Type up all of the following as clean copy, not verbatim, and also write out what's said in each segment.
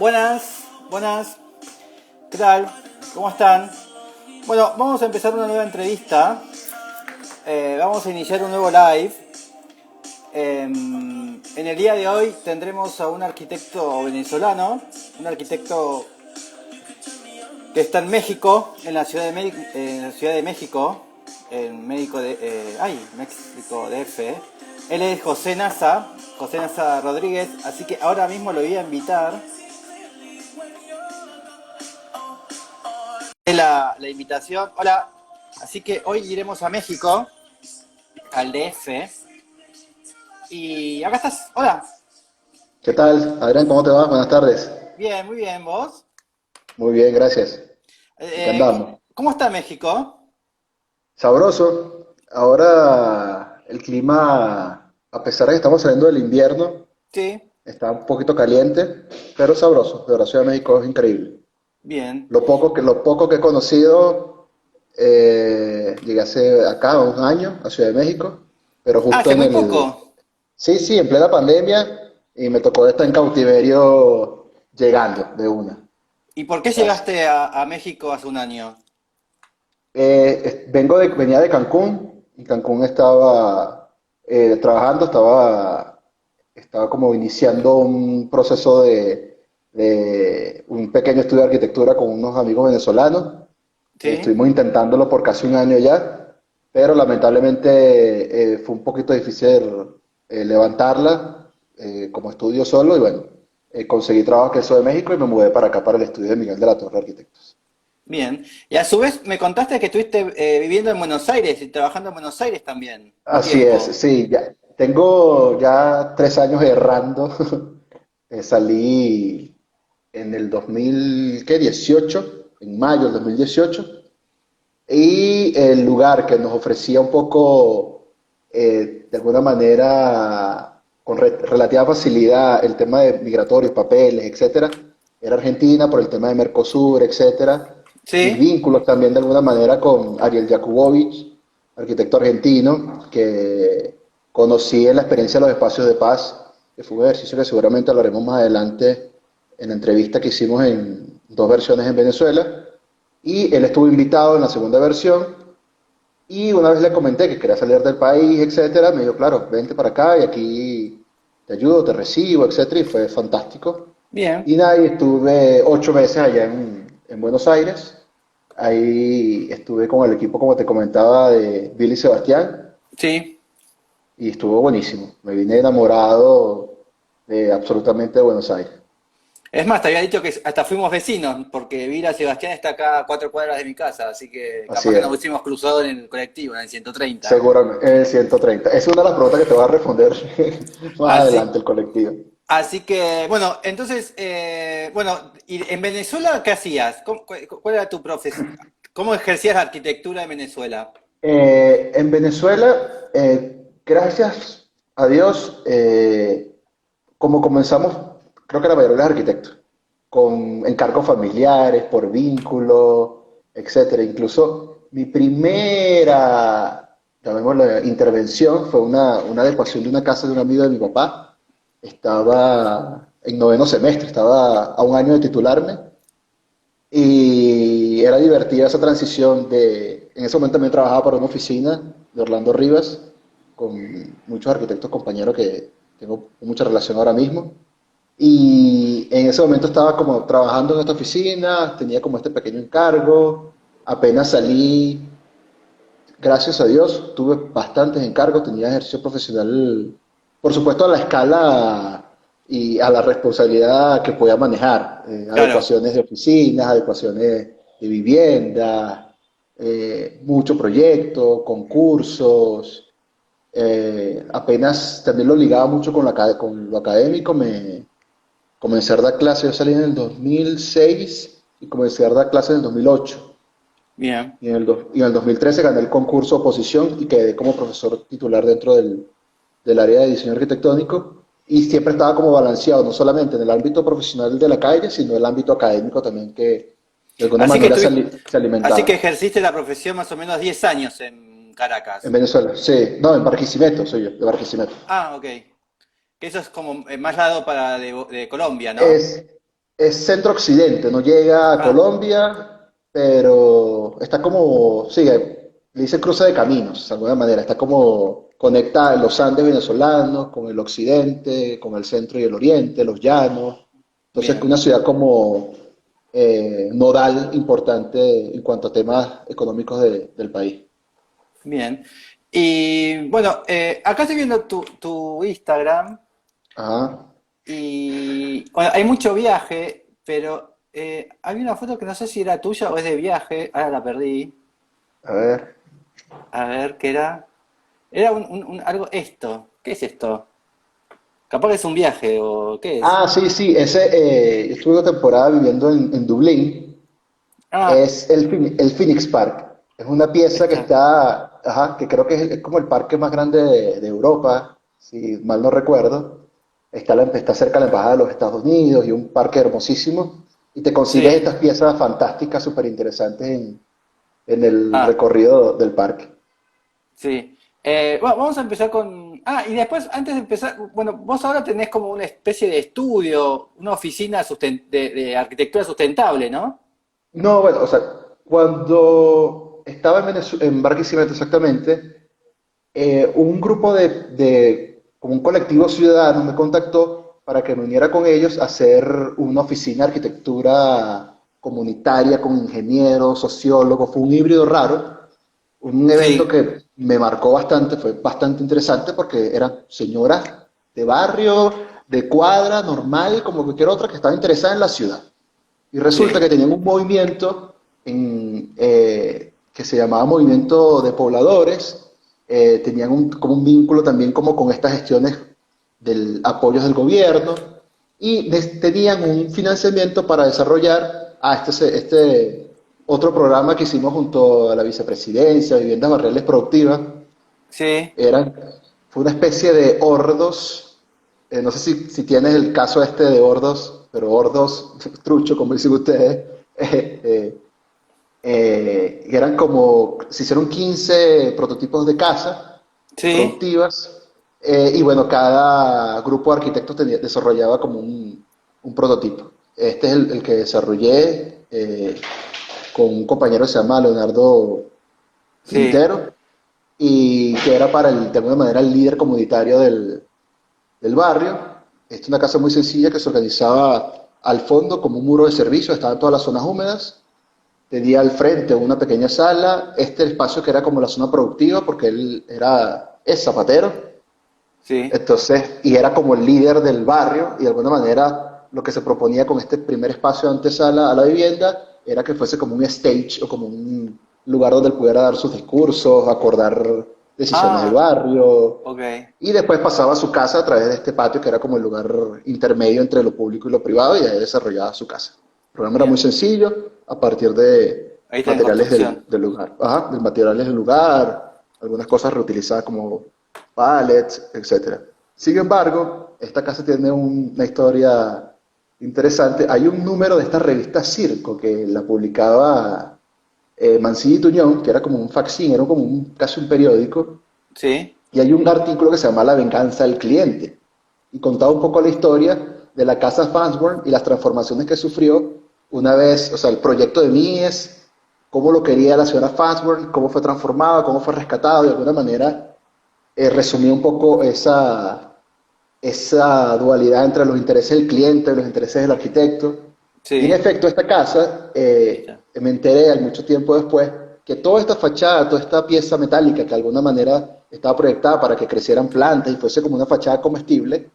Buenas, buenas, ¿qué tal? ¿Cómo están? Bueno, vamos a empezar una nueva entrevista. Vamos a iniciar un nuevo live. En el día de hoy tendremos a un arquitecto venezolano, un arquitecto que está en México, en la ciudad de México, en México DF. Él es José Nasa Rodríguez, así que ahora mismo lo voy a invitar. La invitación. Hola. Así que hoy iremos a México, al DF. Y acá estás. Hola. ¿Qué tal? Adrián, ¿cómo te va? Buenas tardes. Bien, muy bien. ¿Vos? Muy bien, gracias. Aquí andamos. ¿Cómo está México? Sabroso. Ahora el clima, a pesar de que estamos saliendo del invierno, Sí, está un poquito caliente, pero sabroso. De verdad, Ciudad de México es increíble. bien. Lo poco que he conocido, llegué hace acá un año a Ciudad de México, pero Ah, justo hace en muy el, poco. sí, sí, en plena pandemia, y me tocó estar en cautiverio llegando de una. ¿Y por qué Así. llegaste a México hace un año? Venía de Cancún y Cancún estaba trabajando, estaba como iniciando un proceso de un pequeño estudio de arquitectura con unos amigos venezolanos. Sí. Estuvimos intentándolo por casi un año ya, pero lamentablemente fue un poquito difícil levantarla como estudio solo y bueno, conseguí trabajo aquí en Ciudad de México y me mudé para acá, para el estudio de Miguel de la Torre Arquitectos. Bien. Y a su vez me contaste que estuviste viviendo en Buenos Aires y trabajando en Buenos Aires también, un Así es, tiempo. sí, ya tengo ya 3 años errando. Salí en el 2018, en mayo del 2018, y el lugar que nos ofrecía un poco, de alguna manera, con relativa facilidad, el tema de migratorios, papeles, etcétera, era Argentina por el tema de Mercosur, etcétera. Mis Sí. vínculos también de alguna manera con Ariel Jakubowicz, arquitecto argentino, que conocí en la experiencia de los espacios de paz, que fue un ejercicio que seguramente lo haremos más adelante en la entrevista que hicimos en dos versiones en Venezuela. Y él estuvo invitado en la segunda versión y una vez le comenté que quería salir del país, etcétera, me dijo, claro, vente para acá y aquí te ayudo, te recibo, etcétera, y fue fantástico. Bien. Y nada, y estuve 8 meses allá en Buenos Aires. Ahí estuve con el equipo, como te comentaba, de Billy Sebastián Sí. y estuvo buenísimo. Me vine enamorado de absolutamente de Buenos Aires. Es más, te había dicho que hasta fuimos vecinos, porque Villa Sebastián está acá a 4 cuadras de mi casa, así que Así capaz que nos es. hubiésemos cruzado en el colectivo, en el 130. Seguramente, en el 130. Esa es una de las preguntas que te voy a responder más Así, adelante, el colectivo. así que, bueno, entonces, bueno, ¿y en Venezuela qué hacías? ¿Cuál era tu profesión? ¿Cómo ejercías la arquitectura en Venezuela? En Venezuela, gracias a Dios, como comenzamos, creo que la mayoría de los arquitectos, con encargos familiares, por vínculo, etcétera. Incluso mi primera, llamémosla, intervención fue una adecuación de una casa de un amigo de mi papá. Estaba en noveno semestre, estaba a un año de titularme y era divertida esa transición en ese momento también trabajaba para una oficina de Orlando Rivas, con muchos arquitectos compañeros que tengo mucha relación ahora mismo. Y en ese momento estaba como trabajando en esta oficina, tenía como este pequeño encargo, apenas salí, gracias a Dios, tuve bastantes encargos, tenía ejercicio profesional, por supuesto a la escala y a la responsabilidad que podía manejar, Claro. adecuaciones de oficinas, adecuaciones de vivienda, mucho proyecto, concursos, apenas también lo ligaba mucho con lo académico, comencé a dar clases, yo salí en el 2006 y comencé a dar clases en el 2008. Bien. Y en el 2013 gané el concurso oposición y quedé como profesor titular dentro del área de diseño arquitectónico. Y siempre estaba como balanceado, no solamente en el ámbito profesional de la calle, sino en el ámbito académico también, que de alguna Así que manera se, tuviste, se así que alimentaba. ejerciste la profesión más o menos 10 años en En Caracas. Venezuela, sí. No, en Barquisimeto soy yo, de Barquisimeto. Ah, ok. Que eso es como más lado para de Colombia, ¿no? Es, es centro-occidente, no llega a Ah, Colombia, pero está como, sí, le dice cruce de caminos, de alguna manera, está como conecta los Andes venezolanos con el occidente, con el centro y el oriente, los llanos. Entonces, bien, una ciudad como nodal importante en cuanto a temas económicos del país. bien. Y bueno, acá estoy viendo tu Instagram Ajá, y bueno, hay mucho viaje, pero había una foto que no sé si era tuya o es de viaje, ahora la perdí. a ver. A ver, ¿qué era? Era algo, esto. ¿Qué es esto? Capaz que es un viaje o ¿qué es? Ah, sí, sí, yo estuve una temporada viviendo en Dublín. Ah, Es el Phoenix Park. Es una pieza que está. está, ajá, que creo que es como el parque más grande de Europa, si mal no recuerdo. Está cerca de la Embajada de los Estados Unidos y un parque hermosísimo. Y te consigues Sí. estas piezas fantásticas, súper interesantes en el Ah, recorrido del parque. sí. Bueno, vamos a empezar con. Ah, y después, antes de empezar, bueno, vos ahora tenés como una especie de estudio, una oficina de arquitectura sustentable, ¿no? No, bueno, o sea, cuando estaba en Barquisimeto exactamente, un grupo como un colectivo ciudadano me contactó para que me uniera con ellos a hacer una oficina de arquitectura comunitaria con ingenieros, sociólogos, fue un híbrido raro, un evento Sí, que me marcó bastante, fue bastante interesante porque eran señoras de barrio, de cuadra, normal, como cualquier otra que estaba interesada en la ciudad. Y resulta sí, que tenían un movimiento que se llamaba Movimiento de Pobladores, tenían como un vínculo también como con estas gestiones del apoyos del gobierno y tenían un financiamiento para desarrollar este otro programa que hicimos junto a la vicepresidencia, Viviendas Barriales Productivas. sí. Eran, fue una especie de hordos, no sé si tienes el caso este de hordos, pero hordos, trucho, como dicen ustedes, y eran como, se hicieron 15 prototipos de casa Sí. productivas, y bueno, cada grupo de arquitectos desarrollaba como un prototipo. Este es el que desarrollé con un compañero que se llama Leonardo Sí. Quintero, y que era para, de alguna manera, el líder comunitario del barrio. Es una casa muy sencilla que se organizaba al fondo como un muro de servicio, estaban todas las zonas húmedas, tenía al frente una pequeña sala, este espacio que era como la zona productiva, porque es zapatero, Sí. entonces, y era como el líder del barrio, y de alguna manera lo que se proponía con este primer espacio de antesala a la vivienda era que fuese como un stage o como un lugar donde él pudiera dar sus discursos, acordar decisiones del Ah, barrio, ok. y después pasaba a su casa a través de este patio que era como el lugar intermedio entre lo público y lo privado, y ahí desarrollaba su casa. El programa era muy Bien. sencillo, a partir de Ahí está en materiales construcción. del lugar, ajá, de materiales del lugar, algunas cosas reutilizadas como pallets, etcétera. Sin embargo, esta casa tiene una historia interesante. Hay un número de esta revista Circo que la publicaba Mancilla y Tuñón, que era como un fanzine, era como casi un periódico, Sí. y hay un artículo que se llama La venganza del cliente, y contaba un poco la historia de la casa Farnsworth y las transformaciones que sufrió una vez, o sea, el proyecto de Mies, cómo lo quería la señora Farnsworth, cómo fue transformado, cómo fue rescatado, de alguna manera resumía un poco esa dualidad entre los intereses del cliente y los intereses del arquitecto. Y en Sí. efecto, esta casa, Ahí está. me enteré mucho tiempo después que toda esta fachada, toda esta pieza metálica que de alguna manera estaba proyectada para que crecieran plantas y fuese como una fachada comestible,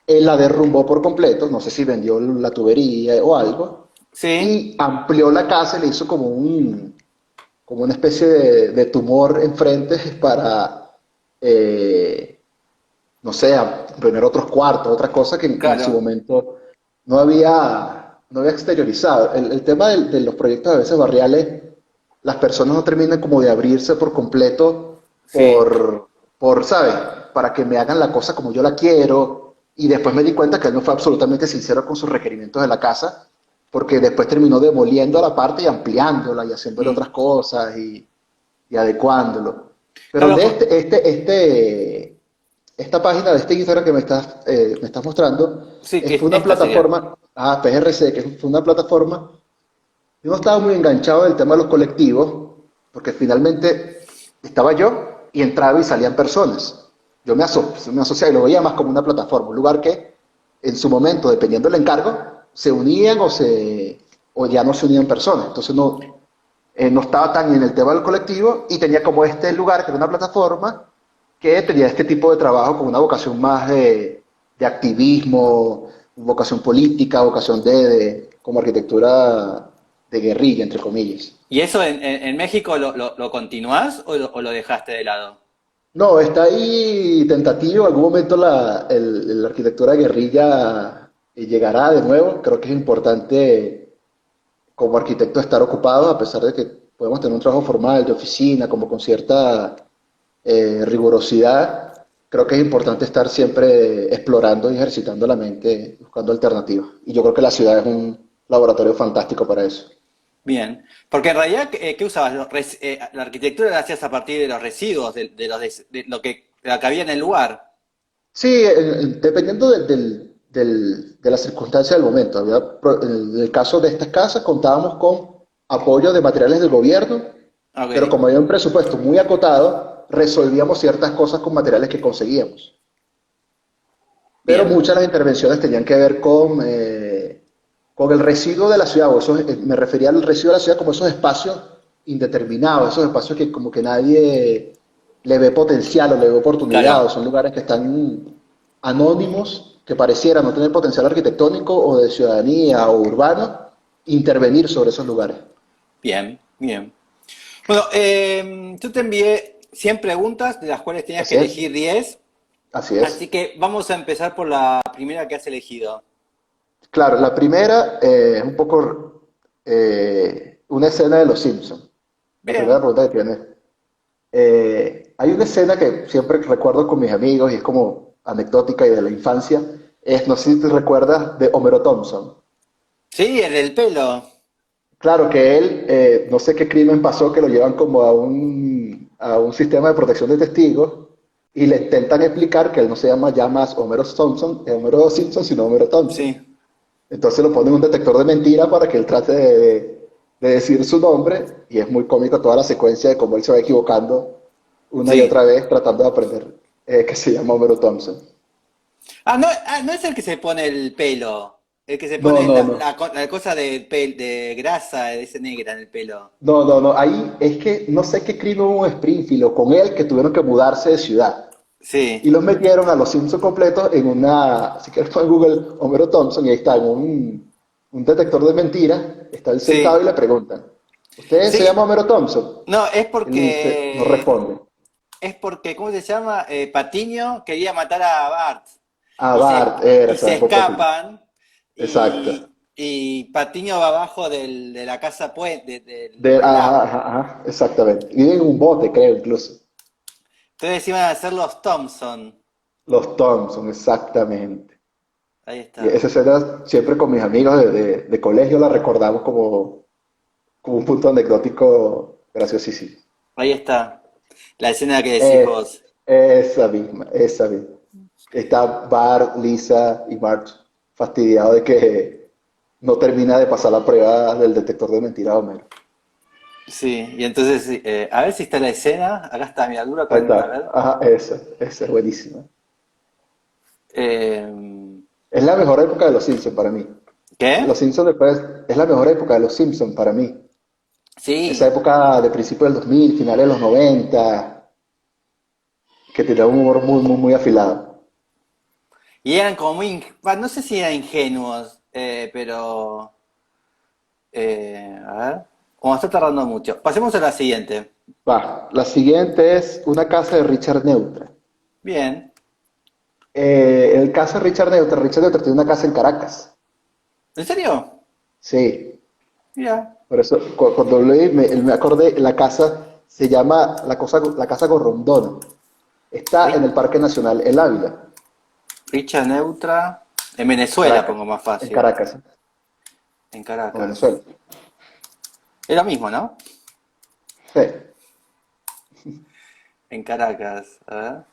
él la derrumbó por completo, no sé si vendió la tubería o algo, Sí. y amplió la casa y le hizo como una especie de tumor enfrente para eh, no sé, a tener otros cuartos, otras cosas que en su Claro. momento no había exteriorizado. El tema de los proyectos a veces barriales, las personas no terminan como de abrirse por completo Sí. ¿sabes? Para que me hagan la cosa como yo la quiero. Y después me di cuenta que él no fue absolutamente sincero con sus requerimientos de la casa, porque después terminó demoliendo la parte y ampliándola y haciéndole Mm. otras cosas y adecuándolo. Pero Claro, de esta página de este Instagram que me estás mostrando, Sí, que fue una esta sería. plataforma, PRC, que fue una plataforma. Yo no estaba muy enganchado del tema de los colectivos, porque finalmente estaba yo y entraba y salían personas. Me asociaba y lo veía más como una plataforma, un lugar que en su momento, dependiendo del encargo, se unían o ya no se unían personas. Entonces no estaba tan en el tema del colectivo y tenía como este lugar, que era una plataforma, que tenía este tipo de trabajo con una vocación más de activismo, vocación política, vocación como arquitectura de guerrilla, entre comillas. ¿Y eso en México lo continuás o lo dejaste de lado? No, está ahí tentativo. Algún momento la arquitectura de guerrilla llegará de nuevo. Creo que es importante como arquitecto estar ocupado, a pesar de que podemos tener un trabajo formal de oficina, como con cierta rigurosidad. Creo que es importante estar siempre explorando y ejercitando la mente, buscando alternativas. Y yo creo que la ciudad es un laboratorio fantástico para eso. Bien, porque en realidad, ¿qué usabas? La arquitectura la hacías a partir de los residuos, de lo que había en el lugar. Sí, dependiendo de la circunstancia del momento. En el caso de estas casas contábamos con apoyo de materiales del gobierno, pero Ok, como había un presupuesto muy acotado, resolvíamos ciertas cosas con materiales que conseguíamos. Pero bien, muchas de las intervenciones tenían que ver con el residuo de la ciudad, me refería al residuo de la ciudad como esos espacios indeterminados, esos espacios que como que nadie le ve potencial o le ve oportunidad, o claro, son lugares que están anónimos, que parecieran no tener potencial arquitectónico o de ciudadanía o urbano, intervenir sobre esos lugares. bien, bien. Bueno, yo te envié 100 preguntas, de las cuales tenías que Así es, elegir 10, así así es. que vamos a empezar por la primera que has elegido. Claro, la primera es un poco una escena de Los Simpsons. La primera Bien. pregunta que tienes. Hay una escena que siempre recuerdo con mis amigos y es como anecdótica y de la infancia. No sé si te recuerdas de Homero Thompson. Sí, el del pelo. Claro que él, no sé qué crimen pasó, que lo llevan como a un sistema de protección de testigos y le intentan explicar que él no se llama ya más Homero Thompson, Homero Simpson, sino Homero Thompson. Sí, Entonces lo ponen en un detector de mentiras para que él trate de decir su nombre y es muy cómico toda la secuencia de cómo él se va equivocando una y otra sí. vez tratando de aprender que se llama Homero Thompson. No es el que se pone el pelo. El que se No, pone no, no. la cosa de grasa, de ese negra en el pelo. No, no, no. Ahí es que no sé qué crimen hubo en Springfield o con él que tuvieron que mudarse de ciudad. Y Sí, los metieron a los Simpsons completos en si quieres poner en Google Homero Thompson y ahí está, en un detector de mentiras, está él sentado y le sí, preguntan, ¿usted se llama sí. Homero Thompson? No, Él dice, no responde. es porque, ¿cómo se llama? Patiño quería matar a Bart Ah, Bart, y se Bob Patiño. escapan Exacto. y Patiño va abajo de la casa del Ajá, lago. ajá, ajá, exactamente. Viven en un bote, creo, incluso. Entonces iban a ser los Thompson. Los Thompson, exactamente. Ahí Y está. esa escena siempre con mis amigos de colegio la recordamos como un punto anecdótico graciosísimo. Ahí está. La escena que decís Eh, vos. esa misma, esa misma. Está Bart, Lisa y Marge fastidiado de que no termina de pasar la prueba del detector de mentira, Homero. Sí, y entonces, a ver si está la escena. Acá está, mira, dura Ahí a está. ver. Ajá, esa es buenísima. Eh, Es la mejor época de los Simpsons para mí. Los ¿Qué? Simpsons después es la mejor época de los Simpsons para mí. Esa Sí. época de principios del 2000, finales de los 90, que tenía un humor muy, muy, muy afilado. Y eran como no sé si eran ingenuos, pero... a ver. Como está tardando mucho. Pasemos a la siguiente. Va, la siguiente es una casa de Richard Neutra. Bien. En el caso de Richard Neutra tiene una casa en Caracas. ¿En serio? Sí, Mira. por eso cuando lo leí me acordé, la casa se llama la Casa Gorrondona. Está en Ri- el Parque Nacional El Ávila, Richa Neutra. En Venezuela, Caracas, pongo más en fácil. Caracas, En o Caracas. Venezuela. Es lo mismo, ¿no? Sí. En Caracas. A ver.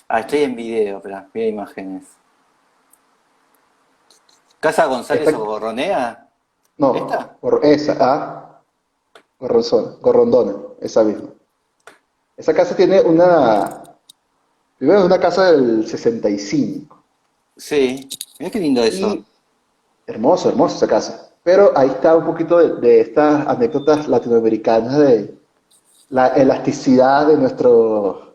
Ah, estoy en video, espera, mira imágenes. ¿Casa Esta, González o Gorronea? no, ¿Esta? esa, Gorrondona, esa misma. Esa casa tiene primero es una casa del 65 Sí, mira qué lindo eso. y hermoso, hermoso esa casa. Pero ahí está un poquito de estas anécdotas latinoamericanas de la elasticidad de nuestros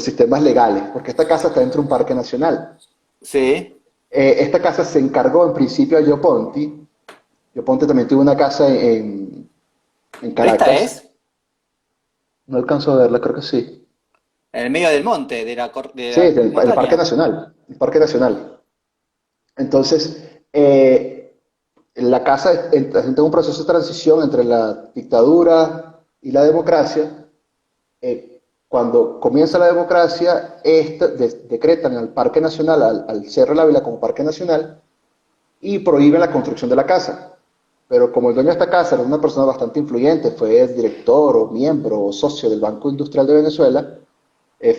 sistemas legales, porque esta casa está dentro de un parque nacional. Sí. Esta casa se encargó en principio a Gio Ponti. Gio Ponti también tuvo una casa en ¿Pero esta Caracas. es? No alcanzo a verla, creo que sí. En el medio del monte, de Sí, la el Parque montaña. Nacional. El Parque Nacional. Entonces, la casa entra en un proceso de transición entre la dictadura y la democracia. Cuando comienza la democracia, decretan al Parque Nacional, al Cerro de Ávila como Parque Nacional, y prohíben la construcción de la casa. Pero como el dueño de esta casa era una persona bastante influyente, fue director o miembro o socio del Banco Industrial de Venezuela,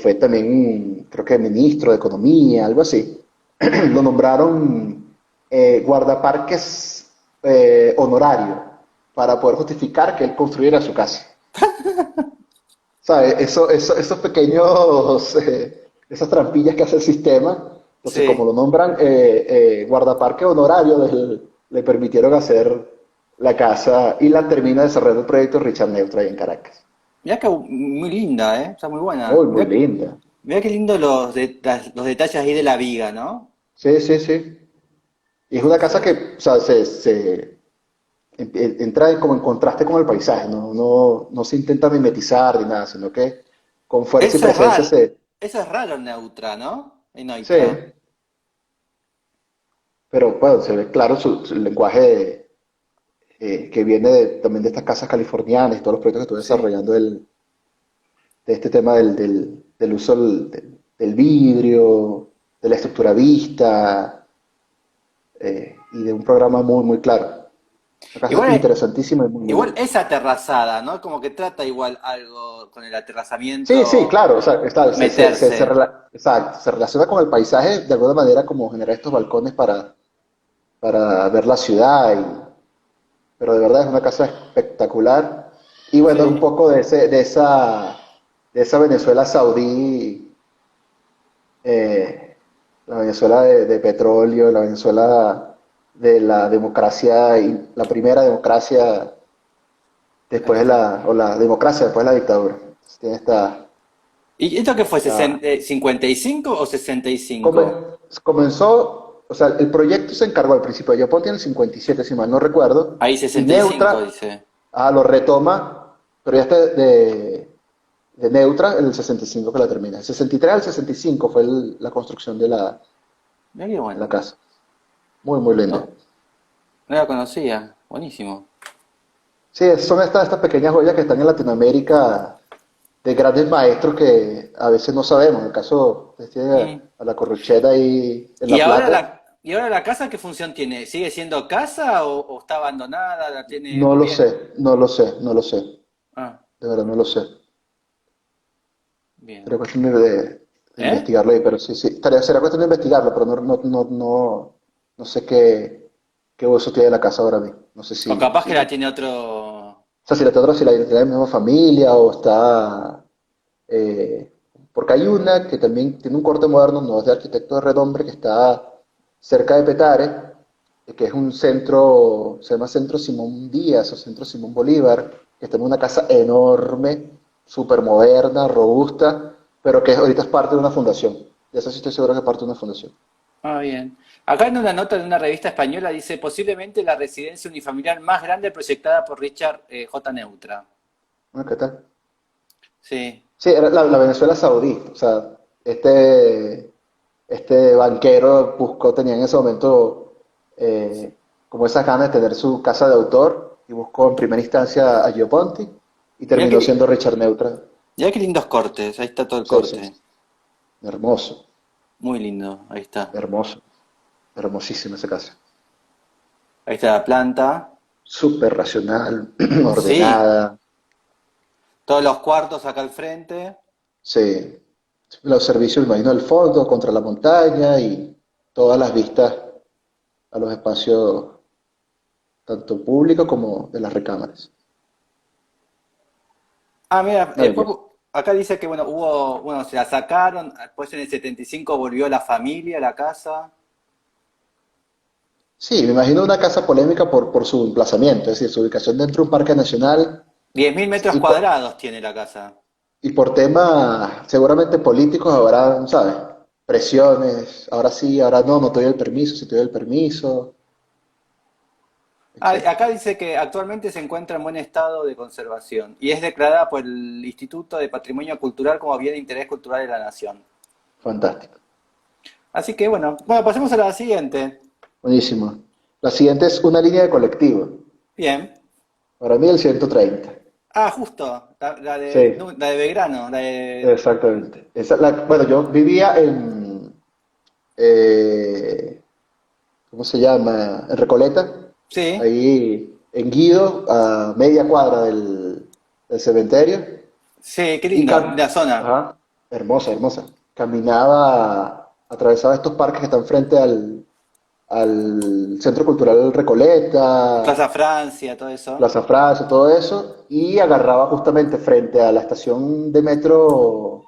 fue también, creo que ministro de Economía, algo así, lo nombraron guardaparques honorario para poder justificar que él construyera su casa. ¿Sabes? Esos pequeños, esas trampillas que hace el sistema, entonces como Sí. lo nombran guardaparque honorario, le permitieron hacer la casa y la termina desarrollando el proyecto Richard Neutra ahí en Caracas. Mira que muy linda, ¿eh? Está muy buena. Muy, muy linda. Mira qué lindo los detalles ahí de la viga, ¿no? Sí, sí, sí. Y es una casa que, o sea, entra como en contraste con el paisaje, no se intenta mimetizar ni nada, sino que con fuerza y Eso es presencia raro. Eso es raro en Neutra, ¿no? En sí, Neutra. pero bueno, se ve claro su lenguaje que viene también de estas casas californianas y todos los proyectos que estoy Sí. desarrollando de este tema del uso del vidrio, de la estructura vista y de un programa muy, muy claro. Una casa Igual, interesantísima y muy, muy igual linda. es aterrazada, ¿no? Como que trata igual algo con el Sí, sí, aterrazamiento, claro, o sea, meterse. exacto, se relaciona con el paisaje de alguna manera como generar estos balcones para ver la ciudad, pero de verdad es una casa espectacular y bueno, es un Sí. poco de esa Venezuela saudí, eh, la Venezuela de petróleo, la Venezuela de la democracia, y la primera democracia Ahí después está. o la democracia después de la dictadura. Entonces, tiene ¿Y esto qué fue? esta 55 o 65? Come- comenzó, o sea, el proyecto se encargó al principio de Yapón en el 57, si mal no recuerdo, Ahí y 65, Neutra dice. lo retoma, pero ya está de Neutra en el 65 que la termina. El 63 al 65 fue la construcción Mira qué de la bueno. casa. Muy, muy linda. No, no la conocía. Buenísimo. Sí, son estas pequeñas joyas que están en Latinoamérica de grandes maestros que a veces no sabemos. En el caso, Mm. a la Corrucheta ahí en La Plata, ¿Y ahora la casa qué función tiene? ¿Sigue siendo casa o está abandonada? ¿La tiene no lo bien? sé, no lo sé, no lo sé. Ah, De verdad no lo sé. bien. Sería cuestión de ¿Eh? investigarlo ahí, pero sí, sí. Sería cuestión de investigarlo, pero no sé qué uso tiene la casa ahora mismo. No sé O capaz que la si tiene otro... o sea, si la otra, si la tiene la misma familia o está. eh, Porque hay una que también tiene un corte moderno, no es de arquitecto de renombre, que está cerca de Petare, que es un centro, se llama Centro Simón Díaz o Centro Simón Bolívar, que está en una casa enorme, súper moderna, robusta, pero que ahorita es parte de una fundación. De eso sí estoy seguro que es parte de una fundación. Ah, bien. Acá en una nota de una revista española dice posiblemente la residencia unifamiliar más grande proyectada por Richard J. Neutra. Ah, ¿qué tal? Sí. Sí, era la Venezuela saudí. O sea, este banquero buscó, tenía en ese momento como esas ganas de tener su casa de autor y buscó en primera instancia a Gio Ponti y Mira terminó siendo Richard Neutra. mirá qué lindos cortes. Ahí está todo el Sí, sí, corte. hermoso, Muy lindo. Ahí está. hermoso, hermosísima esa casa. Ahí está la planta. Súper racional, Sí. ordenada, Todos los cuartos acá al frente. sí. Los servicios, me imagino, del fondo, contra la montaña y todas las vistas a los espacios, tanto públicos como de las recámaras. Ah, mira, Una después belleza. acá dice que bueno, bueno, se la sacaron, después en el 75 volvió la familia a la casa. Sí, me imagino una casa polémica por su emplazamiento, es decir, su ubicación dentro de un parque nacional 10.000 metros y por, cuadrados tiene la casa. y por temas seguramente políticos habrá, ¿sabes? Presiones, ahora sí, ahora no, no te doy el permiso, si te doy el permiso, Ah, etcétera. acá dice que actualmente se encuentra en buen estado de conservación y es declarada por el Instituto de Patrimonio Cultural como bien de interés cultural de la nación. Fantástico. Así que bueno, pasemos a la siguiente. Buenísimo. La siguiente es una línea de colectivo. Bien. Para mí el 130. Ah, justo, la de, Sí, la de Belgrano, la de... exactamente. Bueno, yo vivía eh, ¿cómo se llama? En Recoleta, Sí, ahí en Guido, a media cuadra del cementerio. sí, qué Y lindo, la zona. ajá, hermosa, hermosa. Caminaba, atravesaba estos parques que están frente al Centro Cultural Recoleta, Plaza Francia, todo eso. Plaza Francia, todo eso, y agarraba justamente frente a la estación de metro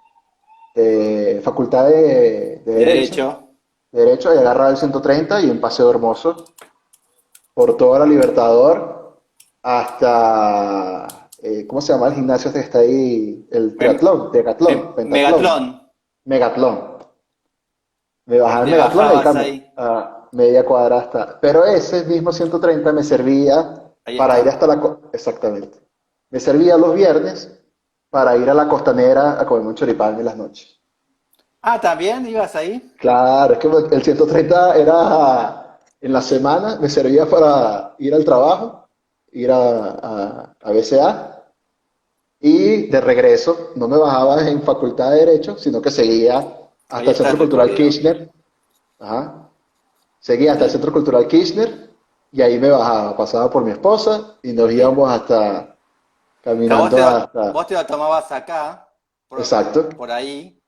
de Facultad de De Derecho, derecho. y agarraba el 130 y un paseo hermoso por toda la Libertador hasta, ¿cómo se llama el gimnasio este que está ahí? El Em- triatlón, decatlón, pentatlón, Megatlón. megatlón. Me Y bajaba en te Megatlón y ahí bajabas ahí. a media cuadra hasta. Pero ese mismo 130 me servía Ahí para ir está. hasta Exactamente. Me servía los viernes para ir a la costanera a comer un choripán en las noches. Ah, ¿también ibas ahí? Claro, es que el 130 era en la semana, me servía para ir al trabajo, ir a BCA y de regreso no me bajaba en Facultad de Derecho, sino que seguía Ahí hasta el está el Centro Cultural recorrido. Kirchner. Ajá. Seguía hasta el Y Centro Cultural Kirchner y ahí me bajaba, pasaba por mi esposa y nos bien. íbamos hasta O sea, caminando vos hasta... te lo tomabas acá, Exacto, por ahí,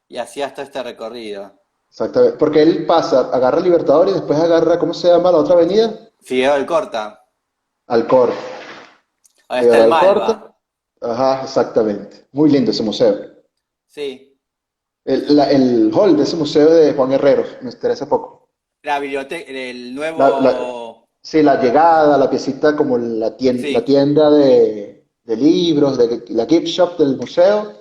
y hacías todo este recorrido. exactamente. Porque él pasa, agarra Libertador y después agarra, ¿cómo se llama la otra avenida? Figueroa del Corta. Alcor. Ahí está Figueroa el Alcorta. Malva. Ajá, exactamente. Muy lindo ese museo. Sí. El hall de ese museo de Juan Herreros, me interesa poco. La biblioteca, el La, la- nuevo... sí, la llegada, la piecita como la Sí. tienda de libros, la gift shop del museo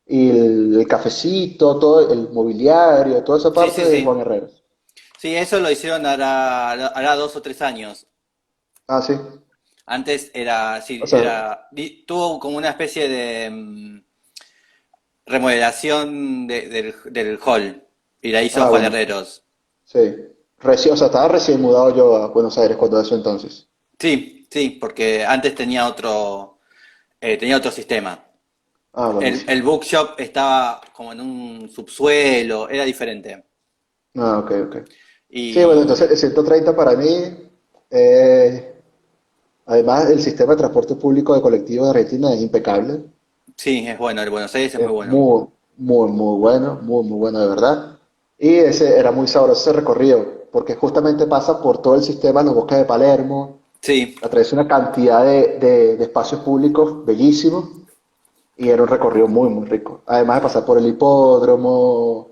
y el cafecito, todo el mobiliario, toda esa Sí, parte sí, de Juan sí. Herreros. Sí, eso lo hicieron hará 2 o 3 años. Ah, sí. Antes era, O sí, sea, tuvo como una especie de remodelación del hall. Y la hizo Juan bueno, Herreros. sí. O sea, estaba recién mudado yo a Buenos Aires cuando eso entonces. Sí, sí, porque antes tenía otro sistema. Ah, El buenísimo. bookshop estaba como en un subsuelo, era diferente. Ah, ok, ok. Sí, bueno, entonces Y el 130 para mí, eh, además el sistema de transporte público de colectivos de Argentina es impecable. sí, es bueno, el Buenos Aires es muy Es bueno. muy, muy, muy bueno de verdad. Y ese era muy sabroso ese recorrido, porque justamente pasa por todo el sistema de los bosques de Palermo, Sí, atraviesa una cantidad de espacios públicos bellísimos y era un recorrido muy, muy rico. Además de pasar por el hipódromo,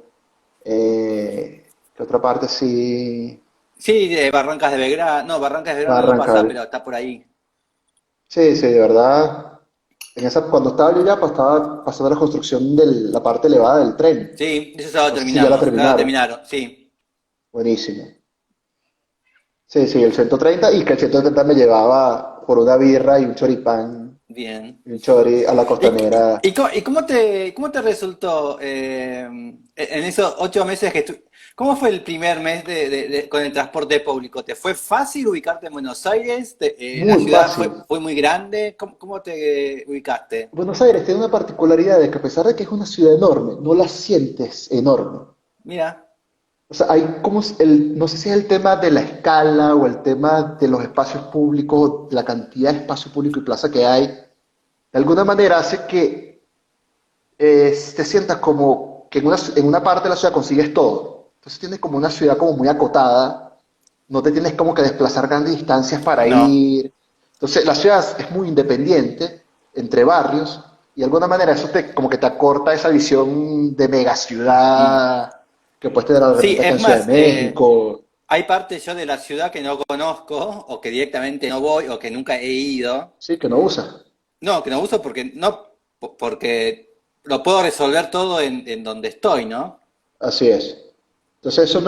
¿qué otra parte sí sí, de Barrancas de Belgrano, no, Barrancas de va a Belgrano no arrancar? pasa, pero está por ahí. Sí, sí, de verdad. Cuando estaba yo ya, pues, estaba pasando la construcción de la parte elevada del tren. Sí, eso ya lo No sé si ya la terminamos, ya lo terminaron. terminaron, sí. Buenísimo. Sí, sí, el 130 y que el 130 me llevaba por una birra y un choripán Bien. y un chori a la ¿Y, costanera. y cómo te resultó en esos 8 meses que ¿Cómo fue el primer mes con el transporte público? ¿Te fue fácil ubicarte en Buenos Aires? ¿La Muy ciudad fue, fácil. fue muy grande? ¿Cómo te ubicaste? Buenos Aires tiene una particularidad de que a pesar de que es una ciudad enorme, no la sientes enorme. Mira, O sea, hay como no sé si es el tema de la escala o el tema de los espacios públicos, la cantidad de espacio público y plaza que hay, de alguna manera hace que te sientas como que en una parte de la ciudad consigues todo. Entonces tienes como una ciudad como muy acotada, no te tienes como que desplazar grandes distancias para No. ir. Entonces la ciudad es muy independiente entre barrios y de alguna manera eso como que te acorta esa visión de mega Mm. ciudad que puedes tener de Sí, repente acá es en Ciudad de más, México. hay partes yo de la ciudad que no conozco, o que directamente no voy, o que nunca he ido. Sí, que no usas. No, que no uso porque no, porque lo puedo resolver todo en donde estoy, ¿no? Así es. Entonces eso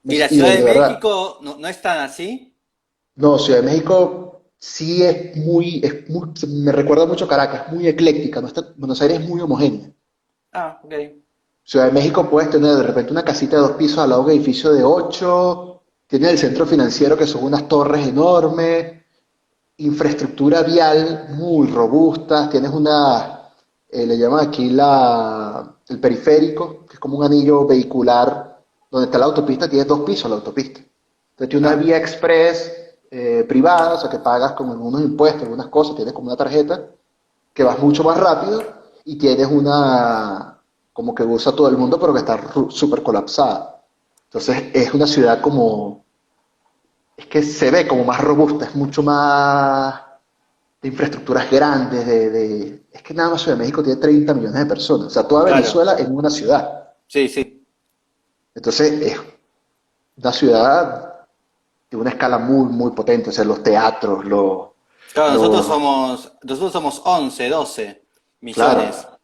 Y la y Ciudad de de verdad. México no es tan así. No, Ciudad de México sí me recuerda mucho a Caracas, muy ecléctica, no está, Buenos Aires es muy homogénea. Ah, ok. Ciudad de México puedes tener de repente una casita de 2 pisos al lado de un edificio de 8, tiene el centro financiero que son unas torres enormes, infraestructura vial muy robusta, tienes le llaman aquí el periférico, que es como un anillo vehicular, donde está la autopista, tiene 2 pisos la autopista. Entonces tiene una Ah, vía express privada, o sea que pagas con algunos impuestos, algunas cosas, tienes como una tarjeta, que vas mucho más rápido y tienes como que usa todo el mundo, pero que está súper colapsada. Entonces es una ciudad es que se ve como más robusta, es mucho más de infraestructuras grandes, es que nada más Ciudad de México tiene 30 millones de personas, o sea, toda claro. Venezuela en una ciudad. Sí, sí. Entonces es una ciudad de una escala muy, muy potente, o sea, los teatros, Claro, los, nosotros somos 11, 12 millones, claro,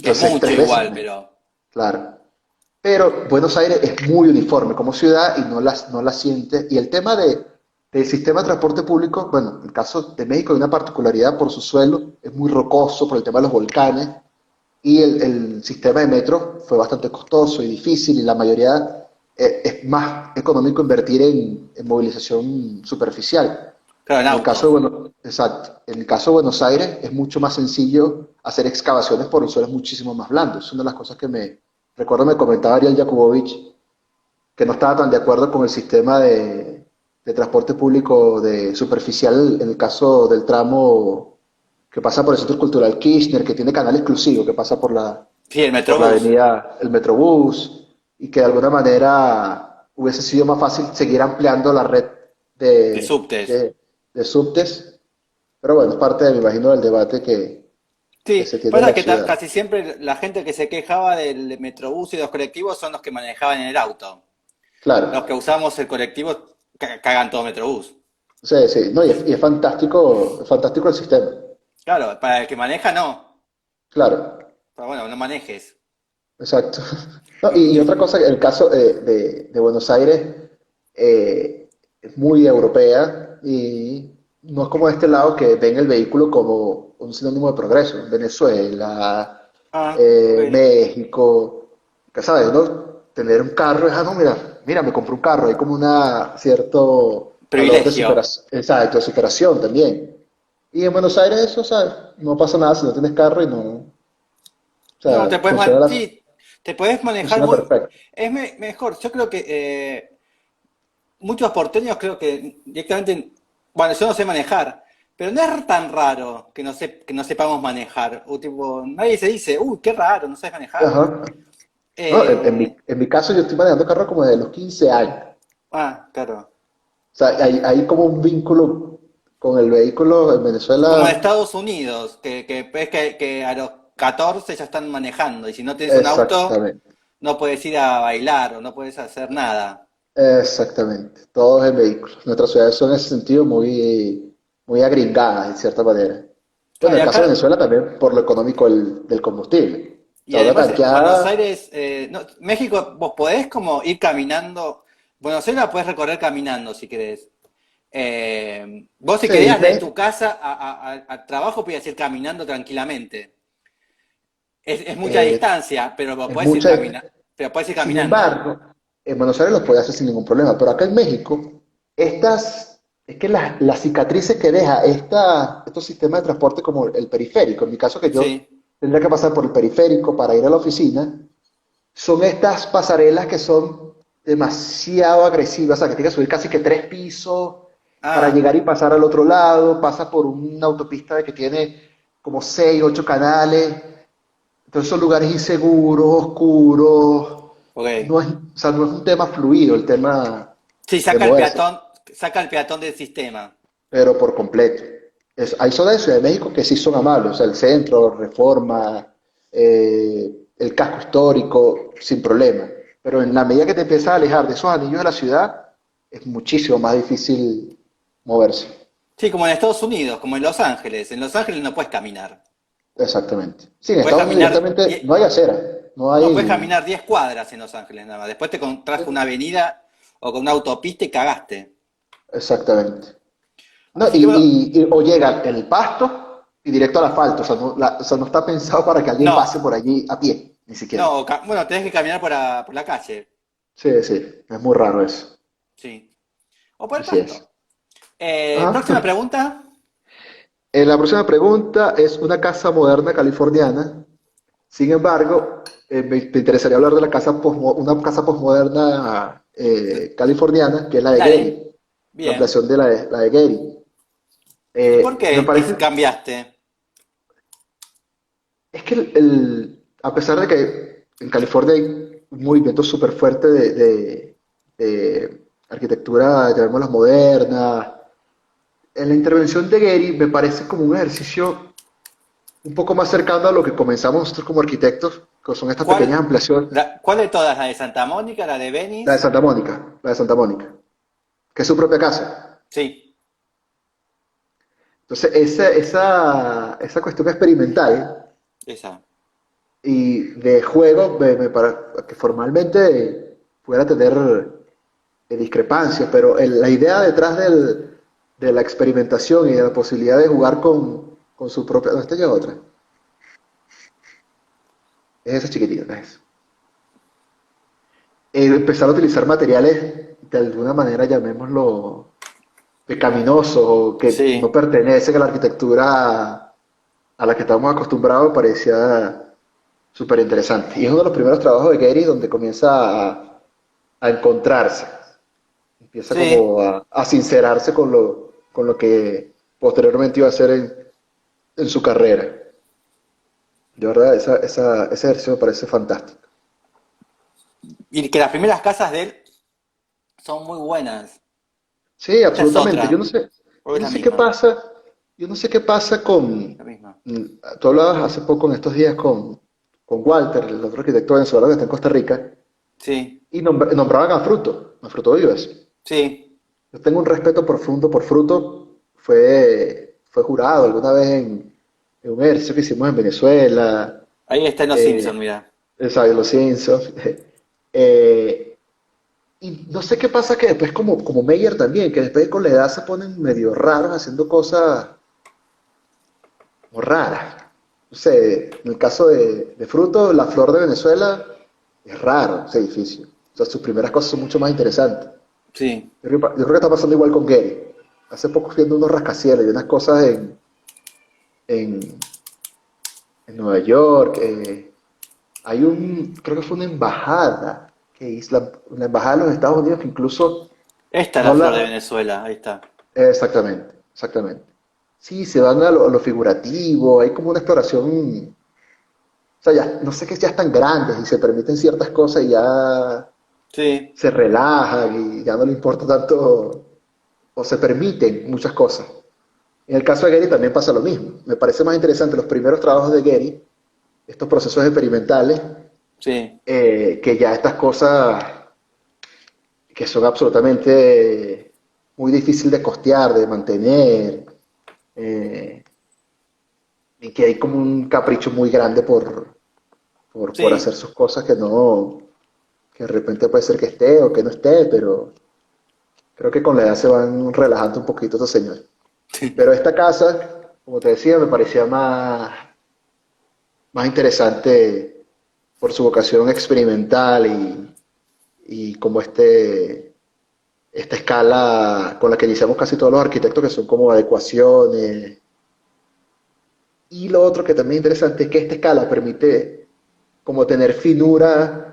que es entonces mucho 3 veces igual, menos, pero claro. Pero Buenos Aires es muy uniforme como ciudad y no la siente. Y el tema del sistema de transporte público, bueno, en el caso de México hay una particularidad por su suelo, es muy rocoso por el tema de los volcanes y el sistema de metro fue bastante costoso y difícil y la mayoría es más económico invertir en movilización superficial. claro, en En el caso de, autos. exacto, en el caso de Buenos Aires es mucho más sencillo hacer excavaciones por suelos muchísimo más blandos. Es una de las cosas que recuerdo me comentaba Ariel Jakubowicz, que no estaba tan de acuerdo con el sistema de transporte público de superficial en el caso del tramo que pasa por el Centro Cultural Kirchner, que tiene canal exclusivo, que pasa Sí, el por la Metrobús, avenida, el Metrobús, y que de alguna manera hubiese sido más fácil seguir ampliando la red de de, subtes. de, de subtes, pero bueno, es parte, me imagino, del debate que Sí, se tiene en pasa la que ciudad. casi siempre la gente que se quejaba del Metrobús y de los colectivos son los que manejaban en el auto. Los que Claro, usamos el colectivo cagan todo Metrobús. sí, sí, no, y es fantástico el sistema, Claro, para el que maneja no. claro, Pero bueno, no manejes. exacto. No, y otra cosa, el caso de Buenos Aires es muy europea y no es como de este lado que ven el vehículo como un sinónimo de progreso. Venezuela, Ah, ok. México, que sabes, ¿no? Tener un carro es, no, mira, me compré un carro, hay como una cierto valor de Privilegio. superación, exacto, de superación también. Y en Buenos Aires eso, ¿sabes? No pasa nada si no tienes carro y no, o No, sea, funciona, sí, te puedes manejar funciona muy... perfecto. Es mejor, yo creo que muchos porteños creo que directamente... Bueno, yo no sé manejar, pero no es tan raro que que no sepamos manejar. O tipo, nadie se dice, uy, qué raro, no sabes manejar. Ajá. No, Eh, en mi caso yo estoy manejando carro como desde los 15 años. claro. O sea, hay como un vínculo con el vehículo en Como en Venezuela. Estados Unidos, que ves que a los 14 ya están manejando y si no tienes un auto Exactamente, no puedes ir a bailar o no puedes hacer nada. exactamente. Todos en vehículos. Nuestras ciudades son en ese sentido muy agringadas, en cierta manera. Bueno, Claro, en y el caso de acá, Venezuela también por lo económico del combustible. O y sea, una además Buenos tanqueada, Aires, México, vos podés como ir caminando, Buenos Aires la podés recorrer caminando si querés. Vos si sí, querías de tu casa al trabajo podías ir caminando tranquilamente. Es mucha eh, distancia, pero vos es podés ir mucha. pero podés ir Sin caminando. embargo, en Buenos Aires los puede hacer sin ningún problema, pero acá en México, es que las cicatrices que deja estos sistemas de transporte como el periférico, en mi caso que yo Sí. tendría que pasar por el periférico para ir a la oficina, son estas pasarelas que son demasiado agresivas, o sea, que tienes que subir casi que 3 pisos para Ah, llegar y pasar al otro lado, pasa por una autopista que tiene como 6, 8 canales, Entonces son lugares inseguros, oscuros, Ok. no es, o sea, no es un tema fluido el tema Sí, de moverse, saca el peatón del sistema. pero por completo. Hay zonas de Ciudad de México que sí son amables, o sea, el centro, Reforma, el casco histórico, sin problema. Pero en la medida que te empiezas a alejar de esos anillos de la ciudad, es muchísimo más difícil moverse. Sí, como en Estados Unidos, como en Los Ángeles. En Los Ángeles no puedes caminar. Exactamente. Sí, en Puedes Estados Unidos caminar directamente no hay acera, no no, puedes hay... caminar 10 cuadras en Los Ángeles nada más. Después te encontrás con una avenida o con una autopista y cagaste. Exactamente. No, Así que bueno, o llega el pasto y directo al asfalto, o sea, o sea, no está pensado para que alguien no, pase por allí a pie, ni siquiera. no, bueno, tenés que caminar por la calle. Sí, sí, es muy raro eso. Sí. O por el Así es. pasto. Próxima Ajá. pregunta. La próxima pregunta es una casa moderna californiana. Sin embargo, me interesaría hablar de una casa postmoderna californiana, que es la de Dale. Getty, la Bien. ampliación de la de Getty. ¿Y por Me qué parece, cambiaste? es que a pesar de que en California hay un movimiento súper fuerte de arquitectura, llamémosla moderna, en la intervención de Getty me parece como un ejercicio un poco más cercano a lo que comenzamos nosotros como arquitectos, que son estas pequeñas ¿Cuál, ampliaciones. cuál de todas? ¿La de Santa Mónica? ¿La de La de Venice? Santa Mónica, la de Santa Mónica, que es su propia casa. Sí, Entonces, esa cuestión experimental esa. y de juego, para que formalmente pudiera tener discrepancias, pero la idea detrás de la experimentación y de la posibilidad de jugar con su propia... ¿Dónde está ya otra? Es esa chiquitita, es. Empezar a utilizar materiales de alguna manera, llamémoslo, pecaminosos o que no Sí. pertenecen a la arquitectura a la que estamos acostumbrados, parecía súper interesante. Y es uno de los primeros trabajos de Gehry donde comienza a encontrarse, empieza Sí. como a sincerarse con lo que posteriormente iba a hacer en su carrera. De verdad, ese ejercicio me parece fantástico. Y que las primeras casas de él son muy buenas. Sí, Esta es absolutamente. otra. O Yo es no la sé qué misma. pasa, yo no sé qué pasa La misma. mm, tú hablabas hace poco en estos días con Walter, el otro arquitecto venezolano que está en Costa Rica, Sí. y nombraban a Fruto Vives. Sí. Yo tengo un respeto profundo por Fruto, fue jurado alguna vez en un ejercicio que hicimos en Venezuela, Ahí está en Los Simpsons, eh, mira. de los Simpsons. Eh, y no sé qué pasa que después como Meyer también, que después con la edad se ponen medio raros haciendo cosas como raras. No sé, en el caso de Fruto, la flor de Venezuela es raro ese edificio. O sea, sus primeras cosas son mucho más interesantes. Sí. Yo creo que está pasando igual con Gary. Hace poco fui viendo unos rascacielos y unas cosas en, en Nueva York. Creo que fue una embajada que hizo la embajada de los Estados Unidos que incluso Esta es la no flor de la... Venezuela. Ahí está. Exactamente, exactamente. Sí, se van a lo figurativo, hay como una exploración, o sea, ya, no sé que ya están grandes y se permiten ciertas cosas y ya Sí. se relajan y ya no le importa tanto, o se permiten muchas cosas. En el caso de Gary también pasa lo mismo. Me parece más interesante los primeros trabajos de Gary, estos procesos experimentales, Sí. que ya estas cosas que son absolutamente muy difíciles de costear, de mantener, eh, y que hay como un capricho muy grande por hacer Sí. sus cosas que de repente puede ser que esté o que no esté, pero creo que con la edad se van relajando un poquito estos señores. Pero esta casa, como te decía, me parecía más interesante por su vocación experimental y como esta escala con la que iniciamos casi todos los arquitectos, que son como adecuaciones. Y lo otro que también es interesante es que esta escala permite como tener finura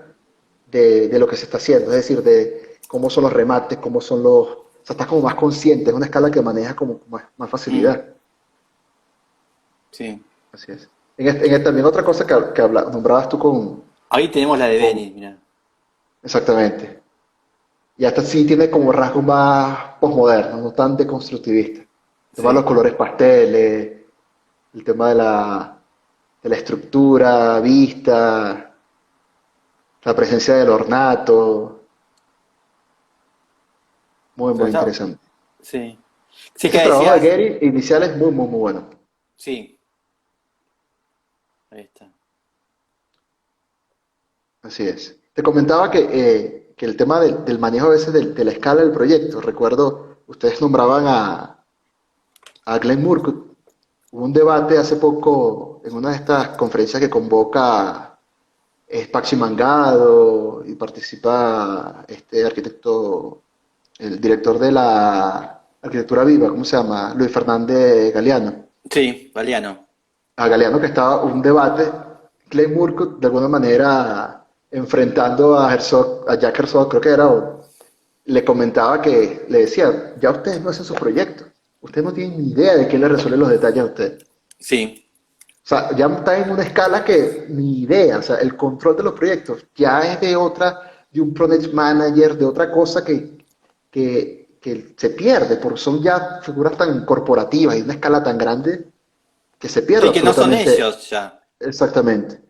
de lo que se está haciendo, es decir, de cómo son los remates, cómo son o sea, estás como más consciente, es una escala que maneja como más Mm, facilidad. sí. Así es. también otra cosa que nombrabas tú Ahí tenemos la de con- Venice, mira. exactamente. Y hasta sí tiene como rasgos más postmodernos, no tan deconstructivistas. El tema de los Sí, colores pasteles, el tema de la estructura, vista, la presencia del ornato, muy, pero muy está, interesante. sí. Sí, que Ese trabajo de decías, Gary inicial es muy, muy, muy bueno. sí, ahí está. Así es. Te comentaba que el tema del manejo a veces de la escala del proyecto, recuerdo, ustedes nombraban a Glenn Murcutt. Hubo un debate hace poco en una de estas conferencias que convoca Paxi Mangado y participa este arquitecto, el director de la arquitectura viva, ¿cómo se llama? Luis Fernández Galeano. Sí, Galeano. A Galeano que estaba un debate, Glenn Murcutt de alguna manera enfrentando a Herzog, a Jack Herzog creo que era, o le comentaba que, le decía, ya ustedes no hacen sus proyectos, ustedes no tienen ni idea de quién le resuelve los detalles a ustedes. Sí. O sea, ya está en una escala que ni idea, o sea, el control de los proyectos ya es de otra, de un project manager, de otra cosa que se pierde, porque son ya figuras tan corporativas y una escala tan grande que se pierde Sí, que no son absolutamente. ellos ya. Exactamente.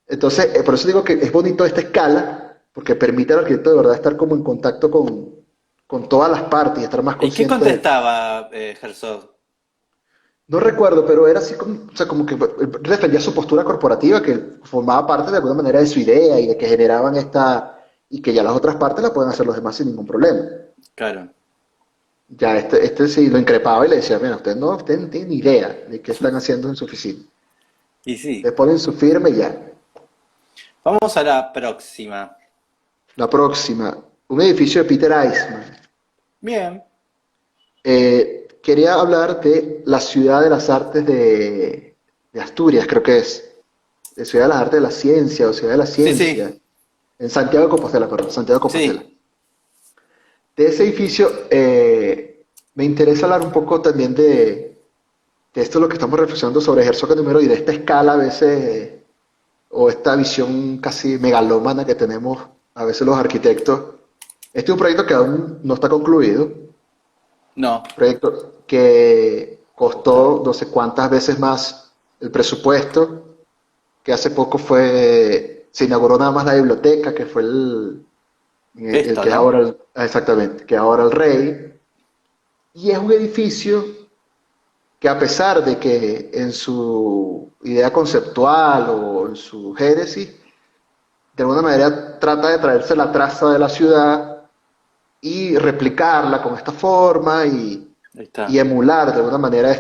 Entonces, por eso digo que es bonito esta escala, porque permite al arquitecto de verdad estar como en contacto con todas las partes y estar más ¿Y qué consciente de... contestaba Herzog? No recuerdo, pero era así como, o sea, como que defendía su postura corporativa, que formaba parte de alguna manera de su idea y de que generaban esta... y que ya las otras partes la pueden hacer los demás sin ningún problema. Claro. Ya este sí lo increpaba y le decía, mira, ustedes no tienen ni idea de qué están haciendo en su oficina. Y Le sí. ponen su firma y ya. Vamos a la próxima. La próxima, un edificio de Peter Eisman. Bien. Quería hablar de la ciudad de las artes de Asturias, creo que es. De Ciudad de las Artes de la Ciencia o Ciudad de la Sí, Ciencia. sí, En Santiago de Compostela, perdón, Santiago de Compostela. sí. De ese edificio me interesa hablar un poco también de esto es lo que estamos reflexionando sobre Herzog número y de esta escala a veces, o esta visión casi megalómana que tenemos a veces los arquitectos. Este es un proyecto que aún no está concluido, No. proyecto que costó no sé cuántas veces más el presupuesto, que hace poco se inauguró nada más la biblioteca, que fue el Esto, que es ¿no? ahora, exactamente, que es ahora el Rey, y es un edificio que a pesar de que en su idea conceptual o en su génesis, de alguna manera trata de traerse la traza de la ciudad y replicarla con esta forma Ahí y está. emular de alguna manera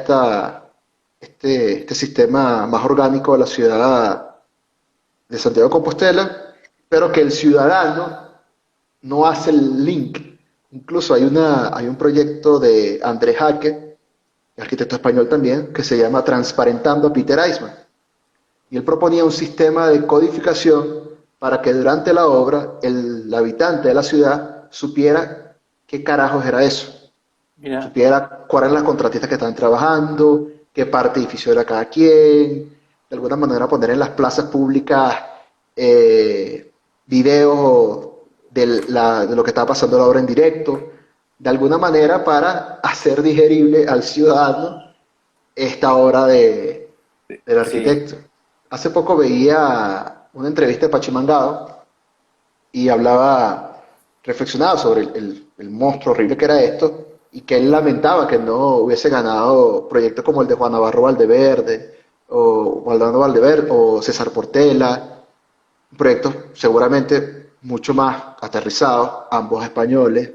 este sistema más orgánico de la ciudad de Santiago de Compostela, pero que el ciudadano no hace el link. Incluso hay un proyecto de André Jaque, arquitecto español también, que se llama Transparentando a Peter Eisman. Y él proponía un sistema de codificación para que durante la obra el habitante de la ciudad supiera qué carajos era eso, Mira. supiera cuáles eran las contratistas que estaban trabajando, qué parte de edificio era cada quien, de alguna manera poner en las plazas públicas videos de lo que estaba pasando en la obra en directo, de alguna manera para hacer digerible al ciudadano esta obra del Sí. arquitecto. Hace poco veía una entrevista de Pachimangado y hablaba, reflexionaba sobre el monstruo horrible que era esto y que él lamentaba que no hubiese ganado proyectos como el de Juan Navarro Valdeverde o Valdano Valdeverde o César Portela, proyectos seguramente mucho más aterrizados, ambos españoles,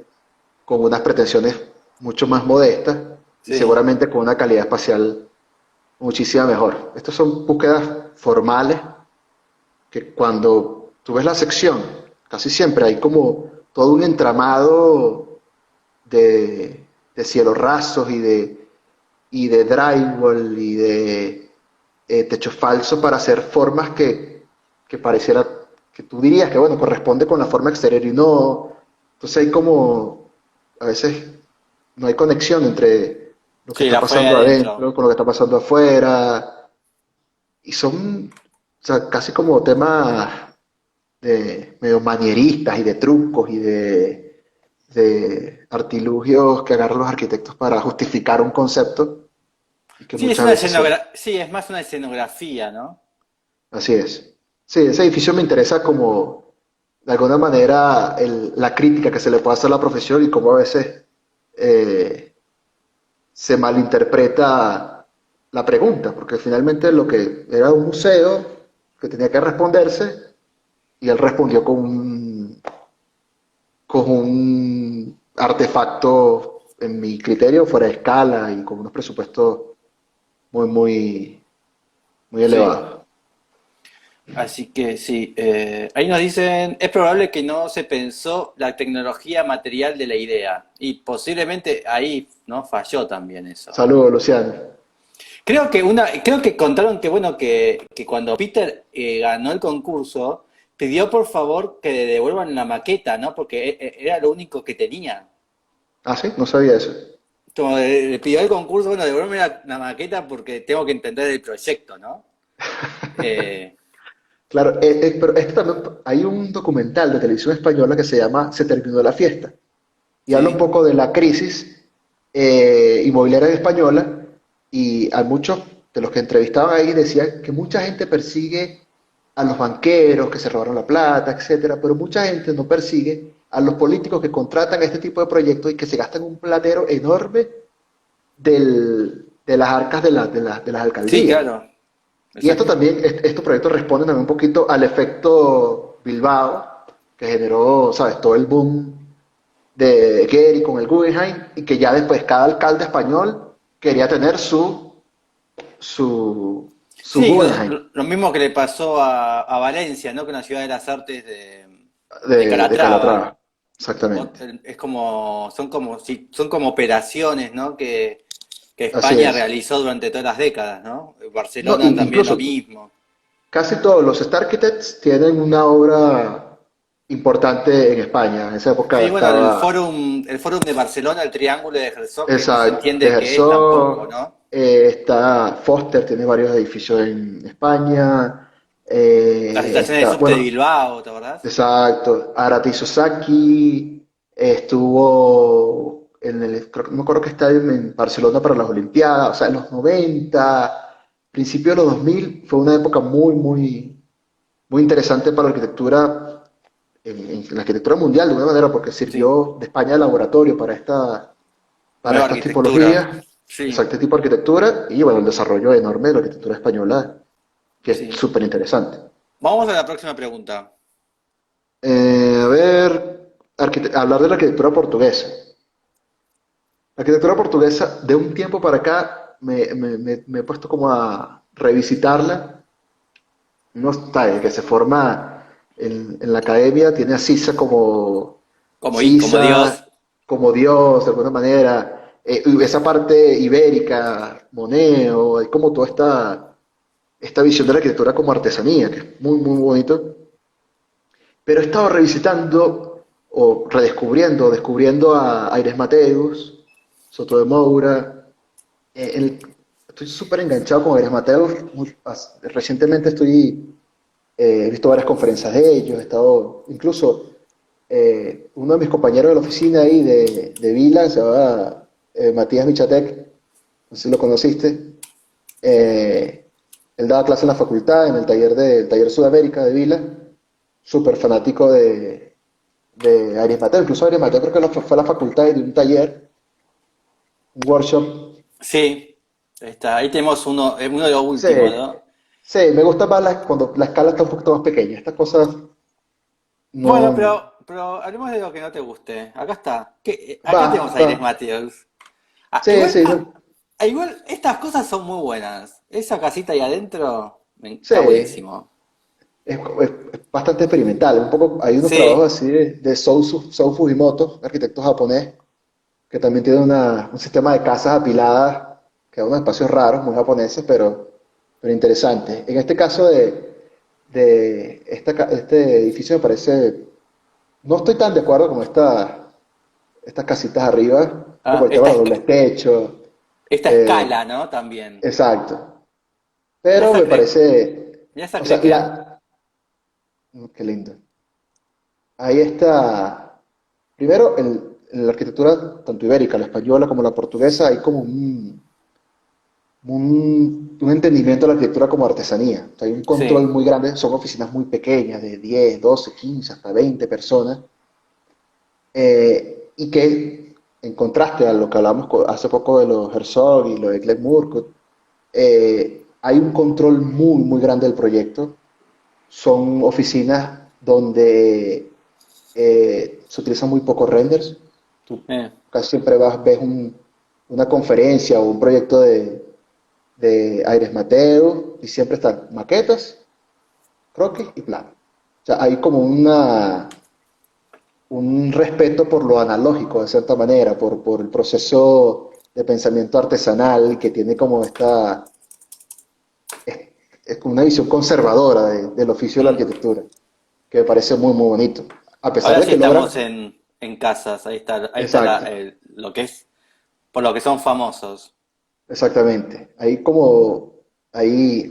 con unas pretensiones mucho más modestas y Sí. seguramente con una calidad espacial muchísima mejor. Estas son búsquedas formales que cuando tú ves la sección, casi siempre hay como todo un entramado de cielos rasos y de drywall y de techos falsos para hacer formas que pareciera que tú dirías que bueno, corresponde con la forma exterior y no. Entonces hay como, a veces no hay conexión entre lo que Sí, está la fuera y pasando adentro. adentro con lo que está pasando afuera y son, o sea, casi como temas de medio manieristas y de trucos y de artilugios que agarran los arquitectos para justificar un concepto y que Sí, es muchas una veces son, escenografía, sí, es más una escenografía, ¿no? así es. Sí, ese edificio me interesa como, de alguna manera, la crítica que se le puede hacer a la profesión y cómo a veces eh, se malinterpreta la pregunta, porque finalmente lo que era un museo que tenía que responderse y él respondió con un artefacto, en mi criterio, fuera de escala y con unos presupuestos muy, muy, muy Sí. elevados. Así que sí, ahí nos dicen, es probable que no se pensó la tecnología material de la idea y posiblemente ahí no falló también eso. Saludos, Luciano. Creo que contaron que bueno que cuando Peter ganó el concurso pidió por favor que le devuelvan la maqueta, ¿no? Porque era lo único que tenía. Ah, sí, no sabía eso. Como le pidió el concurso, bueno, devuélveme la maqueta porque tengo que entender el proyecto, ¿no? Eh, Claro, pero esto también, hay un documental de televisión española que se llama Se terminó la fiesta y habla un sí, poco de la crisis inmobiliaria española y a muchos de los que entrevistaban ahí decían que mucha gente persigue a los banqueros que se robaron la plata, etcétera, pero mucha gente no persigue a los políticos que contratan este tipo de proyectos y que se gastan un platero enorme de las arcas de las sí, alcaldías. claro, Y esto exacto. también, estos proyectos responden también un poquito al efecto Bilbao, que generó, ¿sabes? Todo el boom de Gehry con el Guggenheim, y que ya después cada alcalde español quería tener su Sí, Guggenheim lo mismo que le pasó a Valencia, ¿no? Con la Ciudad de las Artes de de Calatrava. Calatrava. Exactamente. Es como, son como operaciones, ¿no? Que Así España es. realizó durante todas las décadas, ¿no? No, Barcelona también lo incluso mismo. casi todos los Star Architects tienen una obra importante en España. En esa época Sí, bueno, estaba, el Fórum de Barcelona, el Triángulo de Herzog, que no se esa, de entiende qué es tampoco, Herzog, ¿no? está Foster, tiene varios edificios en España. Las estaciones de subte de Bueno, Bilbao, ¿te acordás? exacto. Arata Isozaki estuvo no me acuerdo que está en Barcelona para las Olimpiadas, o sea, en los 90, principios de los 2000, fue una época muy, muy, muy interesante para la arquitectura, en la arquitectura mundial de alguna manera, porque Sí, sirvió de España de laboratorio para nueva estas arquitectura. tipologías, Sí, este tipo de arquitectura, y bueno, el desarrollo enorme de la arquitectura española, que es sí. súper interesante. Vamos a la próxima pregunta. A ver, hablar de la arquitectura portuguesa. La arquitectura portuguesa, de un tiempo para acá, me he puesto como a revisitarla. Uno está, el que se forma en la academia, tiene a Sisa como Como Dios. Sisa, como Dios, de alguna manera. Y esa parte ibérica, Moneo, hay como toda esta visión de la arquitectura como artesanía, que es muy, muy bonito. Pero he estado revisitando o descubriendo a Aires Mateus, Soto de Moura. Estoy súper enganchado con Aires Mateus. Recientemente he visto varias conferencias de ellos. He estado, incluso uno de mis compañeros de la oficina ahí de Vila, se llama Matías Michatek, no sé si lo conociste. Eh, Él daba clase en la facultad, en el taller Sudamérica de Vila, súper fanático de Aries Mateo. Incluso Aries Mateo creo que fue a la facultad de un taller, un workshop. Sí, está. Ahí tenemos uno de los Sí, últimos, ¿no? sí, me gusta más cuando la escala está un poquito más pequeña. Estas cosas Bueno, no... pero hablemos de lo que no te guste. Acá está. Va, Acá tenemos a va. Aires Mateos. Ah, Sí, sí, igual estas cosas son muy buenas. Esa casita ahí adentro sí. está buenísimo. Es bastante experimental. Un poco, hay unos Sí, trabajos así de Sou Fujimoto, arquitecto japonés, que también tiene un sistema de casas apiladas, que da unos espacios raros, muy japoneses, pero interesantes. En este caso este edificio me parece, no estoy tan de acuerdo con estas casitas arriba, un poco ah, por el tema de los dobles techos, esta eh, escala, ¿no? También. exacto. Mirá Pero esa, me parece, mirá esa o sea, crequea. qué lindo. Ahí está, primero, en la arquitectura, tanto ibérica, la española como la portuguesa, hay como un entendimiento de la arquitectura como artesanía. O sea, hay un control Sí, muy grande, son oficinas muy pequeñas, de 10, 12, 15, hasta 20 personas, y que, en contraste a lo que hablamos hace poco de los Herzog y lo de Glenn Murcutt, hay un control muy, muy grande del proyecto. Son oficinas donde se utilizan muy pocos renders. Tú eh, casi siempre ves una conferencia o un proyecto de Aires Mateo y siempre están maquetas, croquis y plano. O sea, hay como un respeto por lo analógico, de cierta manera, por el proceso de pensamiento artesanal que tiene como es, es como una visión conservadora del oficio de la mm. arquitectura, que me parece muy, muy bonito. A pesar Ahora de sí que estamos logran, en casas, ahí está exacto, lo que es, por lo que son famosos. exactamente. Hay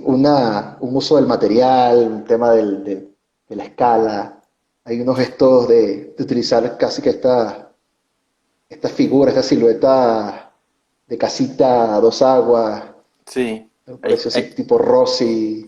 un uso del material, un tema de la escala, hay unos gestos de utilizar casi que esta figura, esta silueta de casita a dos aguas, Sí. me parece así tipo Rossi,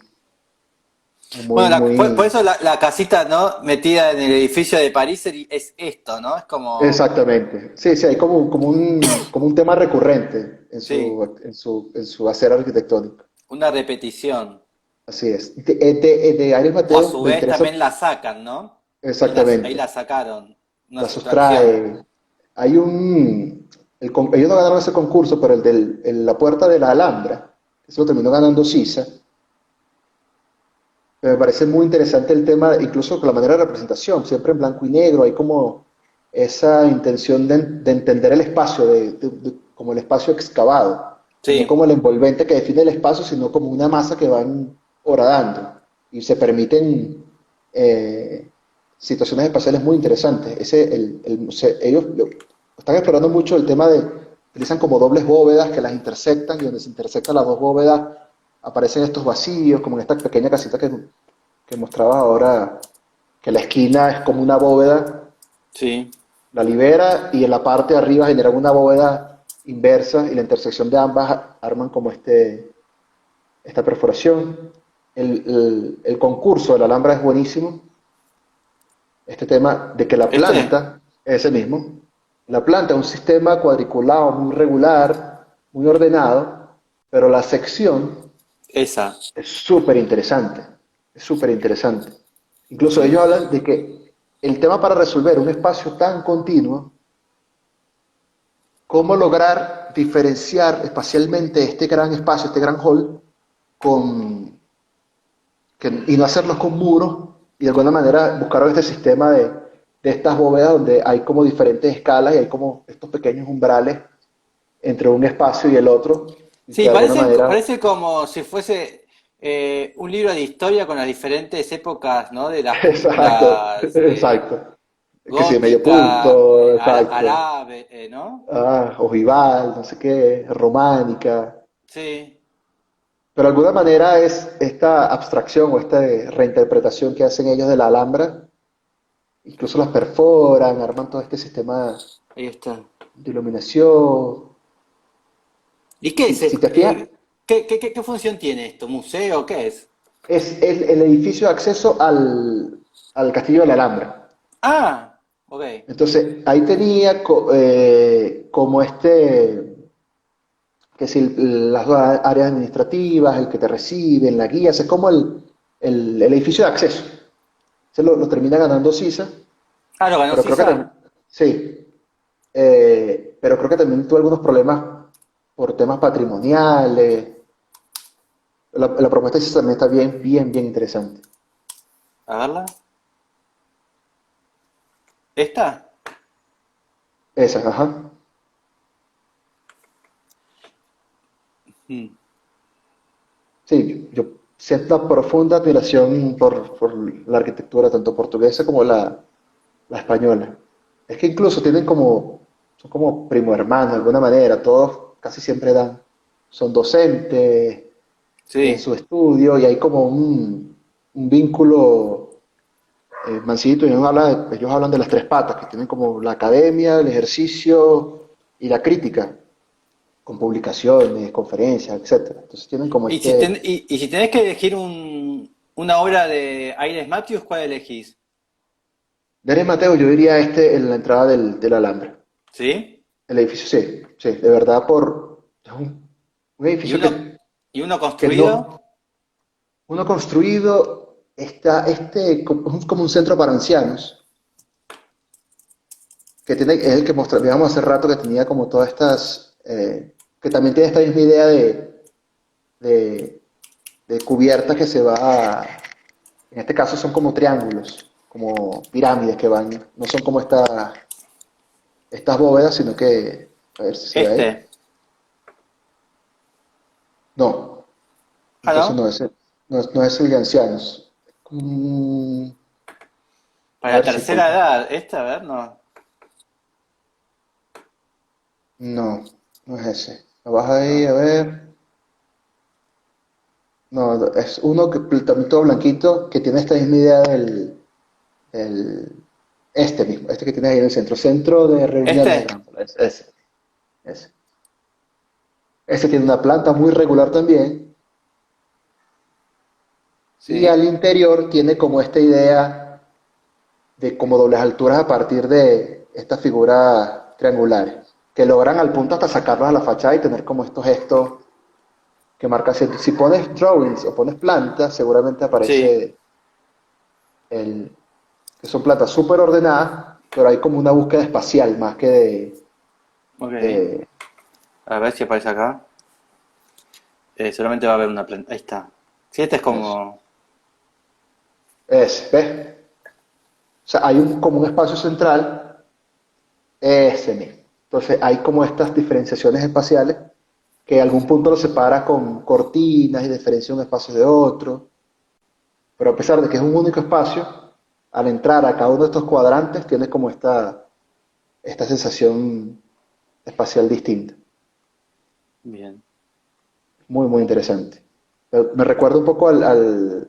muy, Bueno, por muy, eso la casita, ¿no? Metida en el edificio de París es esto, ¿no? Es como, exactamente. Sí, sí, hay como un tema recurrente en sí, su hacer arquitectónico. una repetición. Así es. De Aries O a Mateo su me vez interesa también la sacan, ¿no? Ahí exactamente. la sacaron. Una La sustracción. sustrae. Hay ellos no ganaron ese concurso, pero la puerta de la Alhambra, que se lo terminó ganando Sisa. Me parece muy interesante el tema, incluso con la manera de representación, siempre en blanco y negro, hay como esa intención de entender el espacio, como el espacio excavado, no Sí. como el envolvente que define el espacio, sino como una masa que van horadando y se permiten eh, situaciones espaciales muy interesantes. Ellos están explorando mucho el tema utilizan como dobles bóvedas que las intersectan y donde se intersectan las dos bóvedas aparecen estos vacíos, como en esta pequeña casita que mostraba ahora, que la esquina es como una bóveda, Sí. la libera y en la parte de arriba genera una bóveda inversa y la intersección de ambas arman como esta perforación. El concurso de la Alhambra es buenísimo. Este tema de que la Este, planta, ese mismo, la planta es un sistema cuadriculado muy regular, muy ordenado, pero la sección esa. es súper interesante, es súper interesante. Incluso Sí. ellos hablan de que el tema para resolver un espacio tan continuo, cómo lograr diferenciar espacialmente este gran espacio, este gran hall, y no hacerlos con muros, y de alguna manera buscaron este sistema de estas bóvedas donde hay como diferentes escalas y hay como estos pequeños umbrales entre un espacio y el otro, y que Sí, de alguna manera, parece como si fuese un libro de historia con las diferentes épocas, ¿no? De las exacto, culturas exacto, que si de medio gótica, punto, exacto, árabe, ¿no? ojival, no sé qué, románica, Sí, pero de alguna manera es esta abstracción o esta reinterpretación que hacen ellos de la Alhambra, incluso las perforan, arman todo este sistema ahí está. de iluminación. ¿Y qué es? Si te fijas, ¿Qué función tiene esto? ¿Museo? ¿Qué es? es el edificio de acceso al Castillo de la Alhambra. Ah, ok. Entonces, ahí tenía como que si las dos áreas administrativas, el que te recibe, la guía, es como el edificio de acceso. Se lo termina ganando Sisa, Ah, lo ganó pero creo que también, Sisa. sí, pero creo que también tuvo algunos problemas por temas patrimoniales. La propuesta de Sisa también está bien, bien, bien interesante. A verla. ¿Esta? Esa, ajá. Mm. Sí, yo siento una profunda admiración por la arquitectura, tanto portuguesa como la española. Es que incluso son como primo hermanos de alguna manera, todos casi siempre son docentes, en Sí. su estudio y hay como un vínculo. Mancito y ellos hablan de las tres patas, que tienen como la academia, el ejercicio y la crítica, con publicaciones, conferencias, etcétera. Entonces tienen como Y si tenés que elegir una obra de Aires Matthews, ¿cuál elegís? Dere Mateo, yo diría en la entrada del Alhambra. ¿Sí? El edificio, sí, sí, de verdad es un ¿Y edificio uno, y uno que construido? no, uno construido, como un centro para ancianos, que tiene, es el que digamos hace rato que tenía como todas estas, que también tiene esta misma idea de, de cubierta que en este caso son como triángulos, como pirámides que van, no son como estas bóvedas, sino que, a ver si se ve ahí. Este. No, Ah, entonces ¿no? no es el de ancianos. Mm, a Para la ver si tercera colmo. edad. Este, a ver, no. No, no es ese. Abajo ahí, No. a ver. No, es uno que también todo blanquito, que tiene esta misma idea del este mismo, este que tiene ahí en el centro, centro de reuniones de ¿Este? Gran Pola, ese. Ese tiene una planta muy regular también, y al Sí. interior tiene como esta idea de como dobles alturas a partir de estas figuras triangulares, que logran al punto hasta sacarlos a la fachada y tener como estos gestos que marcan. Si pones drawings o pones plantas, seguramente Sí. aparece que son plantas súper ordenadas, pero hay como una búsqueda espacial más que Ok. de- A ver si aparece acá. Solamente va a haber una planta. Ahí está. Sí, este es eso. como. ¿Ves? O sea, hay como un espacio central, ese mismo. Entonces hay como estas diferenciaciones espaciales que a algún punto lo separa con cortinas y diferencia un espacio de otro, pero a pesar de que es un único espacio, al entrar a cada uno de estos cuadrantes tiene como esta sensación espacial distinta. Bien. Muy, muy interesante. Me recuerda un poco al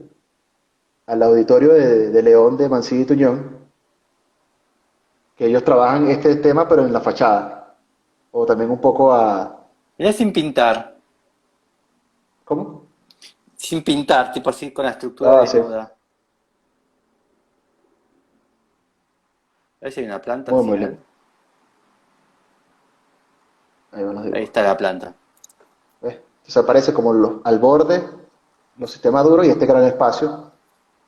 auditorio de León de Mancilla y Tuñón, que ellos trabajan este tema pero en la fachada. O también un poco Mirá sin pintar. ¿cómo? Sin pintar, tipo así con la estructura Ah, sí. desnuda. A ver si hay una planta al Muy, muy lindo. final. Ahí van los Ahí dibujos. está la planta. ¿Ves? Entonces aparece como al borde los sistemas duros y este gran espacio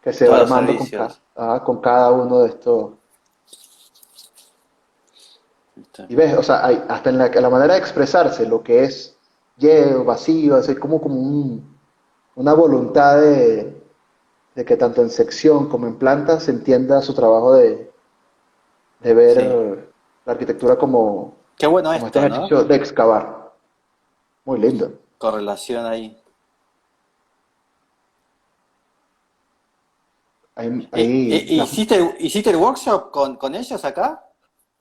que se va Todos los armando servicios. con cada uno de estos. Ahí está. Y ves, o sea, hasta en la manera de expresarse, lo que es lleno, vacío, es como una voluntad de que tanto en sección como en planta se entienda su trabajo de Sí. ver la arquitectura Qué bueno como este esto, ejercicio ¿no? de excavar. Muy lindo. Correlación ahí. ¿Hiciste el workshop con ellos acá?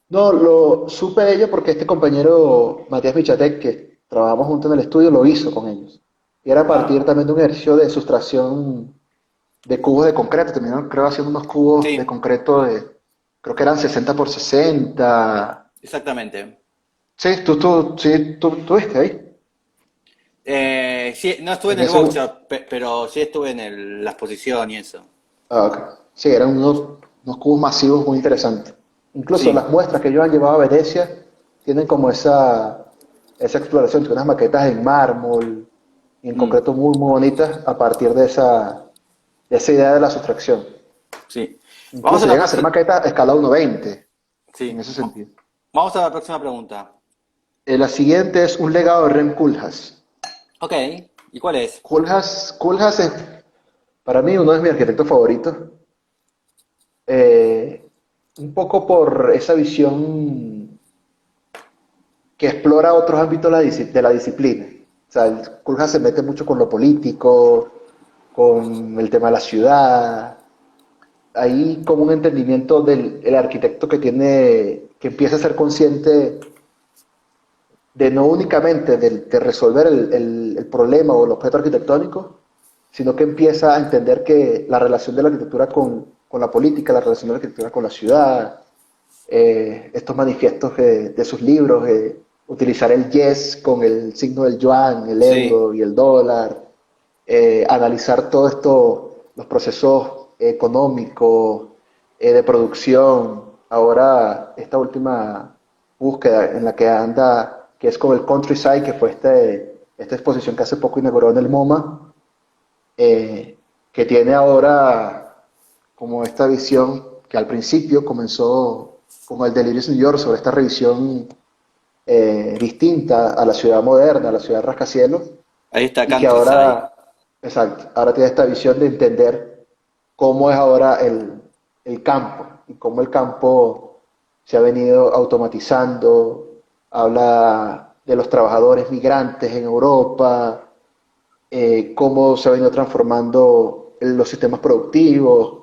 No, lo supe de ello porque este compañero Matías Michatek, que trabajamos juntos en el estudio, lo hizo con ellos. Y era a partir Ah, también de un ejercicio de sustracción de cubos de concreto. Terminaron, creo, haciendo unos cubos de sí, concreto creo que eran 60 por 60. exactamente. Sí, sí, tú viste ahí. Sí, no estuve en En el ese, workshop, pero sí estuve en la exposición y eso. ok. Sí, eran unos cubos masivos muy interesantes. Incluso las Sí. muestras que ellos han llevado a Venecia tienen como esa exploración, tienen unas maquetas en mármol y en Mm, concreto muy, muy bonitas a partir de esa idea de la sustracción. sí. Vamos a Incluso la llegan a ser próxima. maquetas a escala 1:20 en Sí. ese sentido. Vamos a la próxima pregunta. La siguiente es un legado de Rem Koolhaas. Ok. ¿Y cuál es? Koolhaas es para mí uno de mis arquitectos favoritos. eh, un poco por esa visión que explora otros ámbitos de la disciplina. O sea, el Kulhan se mete mucho con lo político, con el tema de la ciudad. Hay como un entendimiento del el arquitecto que empieza a ser consciente de no únicamente de resolver el problema o el objeto arquitectónico, sino que empieza a entender que la relación de la arquitectura con la política, la relación de la arquitectura con la ciudad, estos manifiestos de sus libros, utilizar el yes con el signo del yuan, el Sí, euro y el dólar, analizar todo esto, los procesos económicos, de producción. Ahora, esta última búsqueda en la que anda, que es con el Countryside, que fue esta exposición que hace poco inauguró en el MoMA, que tiene ahora como esta visión que al principio comenzó como el Delirious New York sobre esta revisión distinta a la ciudad moderna, a la ciudad rascacielos, ahí está y que Countryside. ahora, exacto, ahora tiene esta visión de entender cómo es ahora el campo y cómo el campo se ha venido automatizando, habla de los trabajadores migrantes en Europa, cómo se ha venido transformando los sistemas productivos.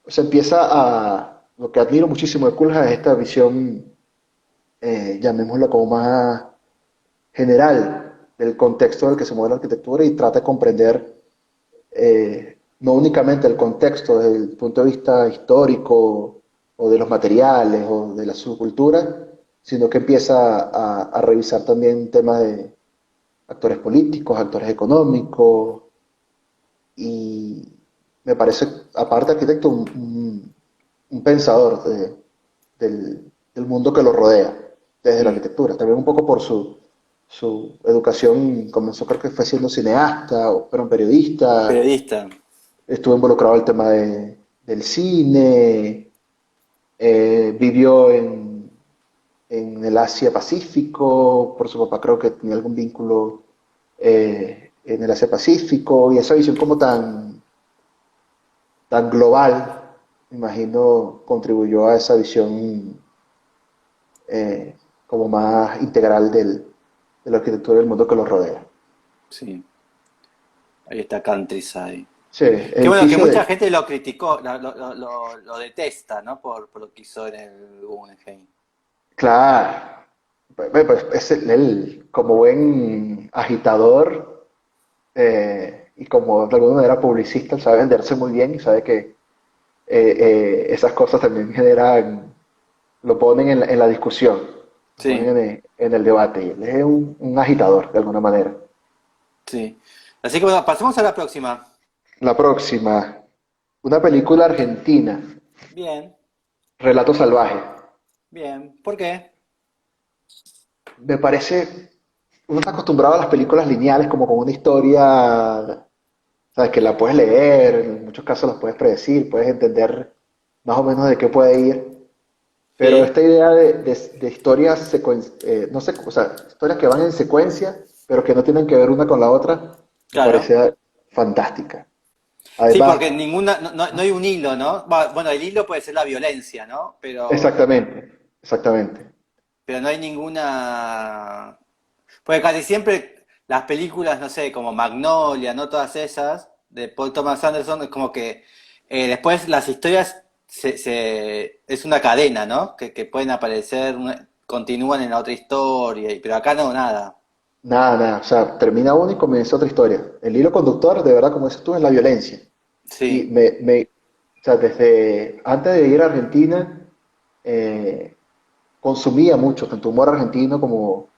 Se empieza lo que admiro muchísimo de Kulja es esta visión, llamémosla como más general del contexto en el que se mueve la arquitectura y trata de comprender no únicamente el contexto desde el punto de vista histórico o de los materiales o de la subcultura, sino que empieza a revisar también temas de actores políticos, actores económicos, y me parece, aparte de arquitecto, un pensador del mundo que lo rodea, desde la Mm, arquitectura. También un poco por su educación, comenzó creo que fue siendo cineasta, pero un periodista, periodista. estuvo involucrado en el tema del cine, vivió en el Asia Pacífico, por su papá creo que tenía algún vínculo en el Asia Pacífico, y esa visión como tan global, me imagino, contribuyó a esa visión como más integral de la arquitectura del mundo que los rodea. Sí, ahí está Countryside. Sí, Qué bueno que edificio mucha de... gente lo criticó, lo detesta, ¿no? Por lo que hizo en el Guggenheim. Claro, pues es como buen agitador y como de alguna manera publicista, él sabe venderse muy bien y sabe que esas cosas también generan, lo ponen en la discusión, lo ponen Sí, en el debate, y él es un agitador de alguna manera. sí. Así que bueno, pasemos a la próxima. La próxima, una película argentina, Bien, Relato Salvaje. bien. ¿Por qué? Me parece, uno está acostumbrado a las películas lineales como con una historia, sabes, que la puedes leer, en muchos casos las puedes predecir, puedes entender más o menos de qué puede ir, pero Sí, esta idea de historias, no sé, o sea, historias que van en secuencia, pero que no tienen que ver una con la otra, me claro. parece fantástica. Sí, Además, porque ninguna, no hay un hilo, ¿no? Bueno, el hilo puede ser la violencia, ¿no? exactamente, exactamente. Pero no hay ninguna. Porque casi siempre las películas, no sé, como Magnolia, ¿no? Todas esas, de Paul Thomas Anderson, es como que después las historias es una cadena, ¿no? Que pueden aparecer, continúan en la otra historia, pero acá no, nada. Nada, nada, o sea, termina uno y comienza otra historia. El hilo conductor, de verdad, como dices tú, es la violencia. Y Sí, o sea, desde antes de ir a Argentina, eh, consumía mucho, tanto humor argentino como, o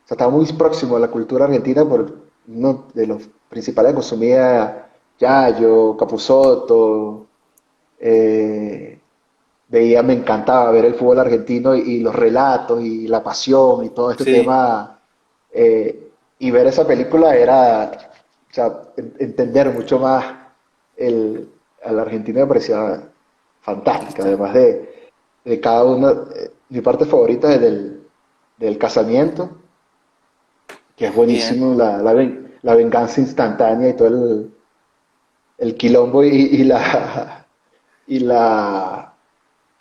sea, estaba muy próximo a la cultura argentina por uno de los principales que consumía Yayo, Capusotto, eh, veía, me encantaba ver el fútbol argentino y los relatos y la pasión y todo este sí, tema. Y ver esa película era, o sea, entender mucho más el, a la Argentina me parecía ahí fantástica, está. además de cada una. Mi parte favorita es del casamiento, que es Bien, buenísimo, la venganza instantánea y todo el quilombo y la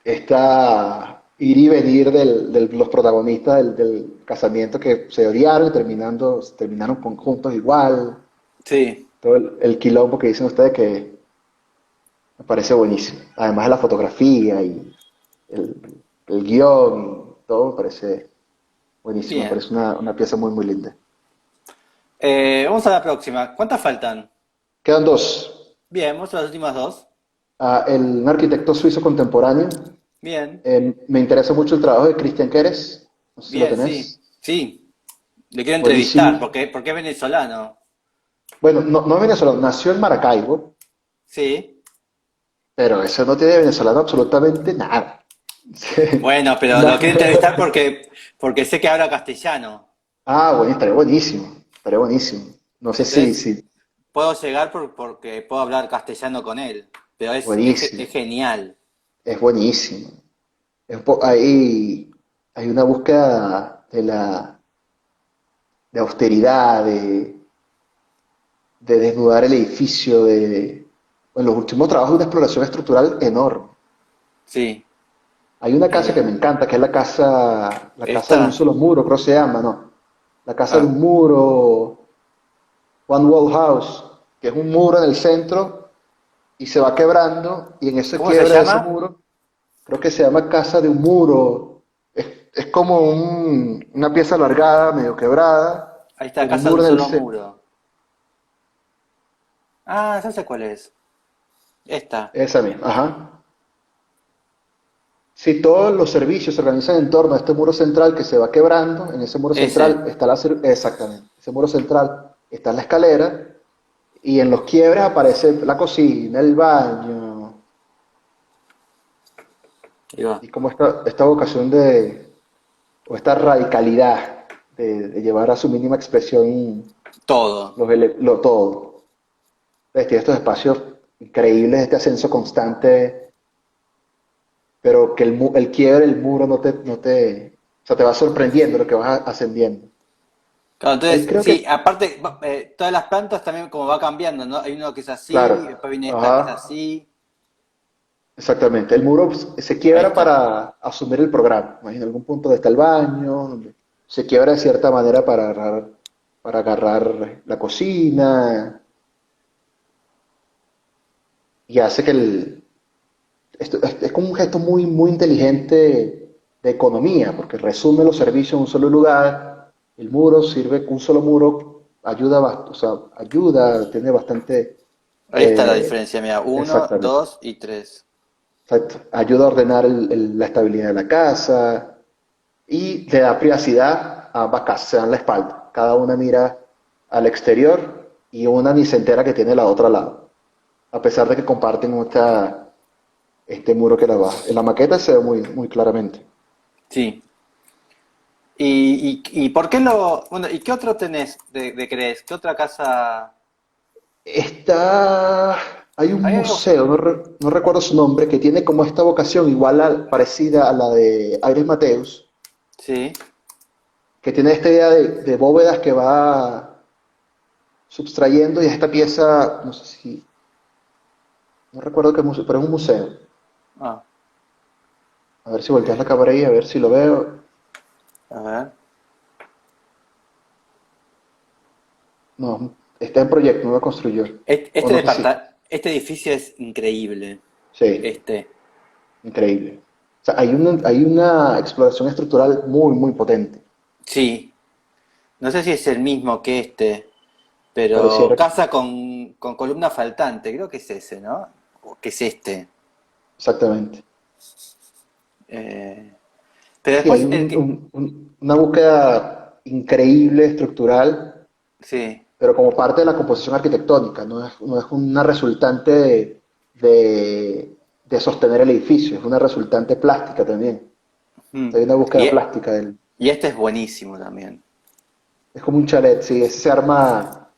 esta ir y venir de los protagonistas del casamiento que se odiaron y terminaron juntos igual. sí, Todo el quilombo que dicen ustedes que me parece buenísimo. Además de la fotografía y el, el guión y todo me parece. Buenísimo, me Bien. parece una pieza muy, muy linda. Vamos a la próxima. ¿Cuántas faltan? Quedan dos. Bien, vamos a las últimas dos. Un arquitecto suizo contemporáneo. Bien, Me interesa mucho el trabajo de Christian Keres. No sé si lo bien, sí. tenés. Sí, le quiero Buenísimo. entrevistar porque es venezolano. Bueno, no es venezolano, nació en Maracaibo, Sí. pero eso no tiene de venezolano absolutamente nada. Bueno, pero Na- lo quiero entrevistar porque sé que habla castellano. Bueno, estaría buenísimo. Estaría buenísimo. No sé Entonces si. puedo llegar porque puedo hablar castellano con él. Pero es Buenísimo. genial. Es buenísimo. Hay una búsqueda de austeridad, de desnudar el edificio, en los últimos trabajos, una exploración estructural enorme. Sí. Hay una casa que Eh, me encanta, que es la casa de un esta. solo muro, creo que se llama, ¿no? La casa de Ah, un muro, One Wall House, que es un muro en el centro y se va quebrando, y en ese ¿cómo se quiebre de ese llama? muro, creo que se llama casa de un muro. Es como una pieza alargada, medio quebrada, Ahí está, con un casa de un muro en el solo centro. muro. Ah, ya sé cuál es. Esta. Esa misma, ajá. Si todos los servicios se organizan en torno a este muro central que se va quebrando, en ese muro central Ese. está exactamente, ese muro central está la escalera, y en los quiebres aparece la cocina, el baño, Ahí va. y como esta vocación o esta radicalidad de llevar a su mínima expresión Todo. todo. Tiene estos espacios increíbles, este ascenso constante, pero que el quiebre, el muro o sea, te va sorprendiendo lo que vas ascendiendo. Claro, Ahí entonces, creo que, sí, aparte, todas las plantas también como va cambiando, ¿no? Hay uno que es así, claro, después viene esta que es ajá, así. exactamente. El muro se Ahí quiebra está. para asumir el programa. Imagina algún punto donde está el baño, donde se quiebra de cierta manera para agarrar la cocina, y hace que es como un gesto muy, muy inteligente de economía, porque resume los servicios en un solo lugar. El muro sirve, un solo muro ayuda, o sea, ayuda, tiene bastante, Ahí está la eh, diferencia, mira, uno, exactamente. dos y tres. Exacto. Ayuda a ordenar la estabilidad de la casa y le da privacidad a ambas casas, se dan la espalda. Cada una mira al exterior y una ni se entera que tiene la otra al lado, a pesar de que comparten este muro que la baja. En la maqueta se ve muy, muy claramente. Sí. ¿Y por qué bueno, ¿y qué otro tenés de crees? ¿Qué otra casa? Hay un Hay algo, museo, no recuerdo su nombre, que tiene como esta vocación igual, parecida a la de Aires Mateus, sí. que tiene esta idea de bóvedas que va subtrayendo, y esta pieza, no sé si, no recuerdo qué museo, pero es un museo. Ah, A ver si volteas la cámara ahí, a ver si lo veo. a ver. No, está en proyecto, no lo construyó. O Este no sé si. este edificio es increíble. Sí, Este. increíble. O sea, hay una exploración estructural muy, muy potente. Sí. No sé si es el mismo que este, pero Pareciera que casa con columna faltante, creo que es ese, ¿no? O que es este. exactamente. Eh, pero Sí, hay después el que. una búsqueda increíble estructural, Sí. pero como parte de la composición arquitectónica, no es una resultante de sostener el edificio, es una resultante plástica también. Mm. Hay una Y, búsqueda plástica y este es buenísimo también. es como un chalet, sí, ese se arma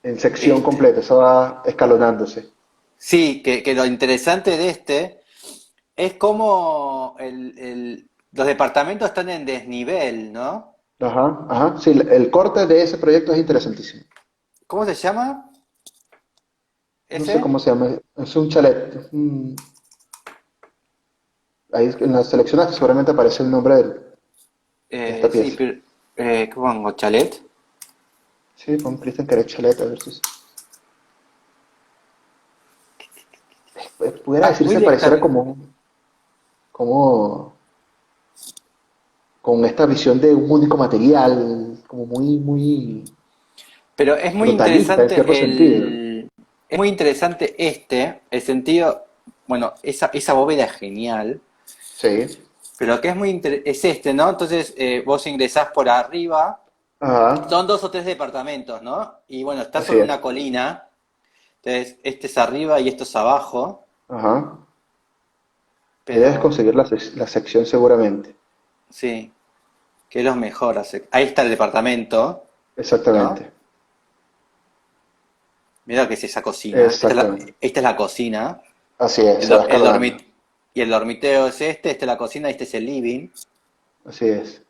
en sección Este. completa, eso va escalonándose. Sí, que lo interesante de este es cómo los departamentos están en desnivel, ¿no? Ajá, ajá, sí, el corte de ese proyecto es interesantísimo. ¿Cómo se llama No sé cómo ese? se llama, es un chalet. Ahí en las selecciones seguramente aparece el nombre de esta Sí, pieza. pero, ¿qué pongo? ¿Chalet? Sí, pon Christian Querés chalet, a ver si pudiera Ah, decirse, William pareciera también. como con esta visión de un único material, como muy, muy Pero es muy brutalista en cierto interesante sentido. es muy interesante el sentido, bueno, esa bóveda es genial, Sí, pero lo que es es este, ¿no? Entonces vos ingresás por arriba, ajá, son dos o tres departamentos, ¿no? Y bueno, estás así sobre es, una colina, entonces este es arriba y esto es abajo, ajá. La idea es pero conseguir la sección seguramente. sí, que es lo mejor. Ahí está el departamento, ¿no? Exactamente, Mira que es esa cocina. exactamente. Esta es la cocina. Así es, El, se va do- el escalonando. y el dormiteo es este, esta es la cocina, este es el living. Así es.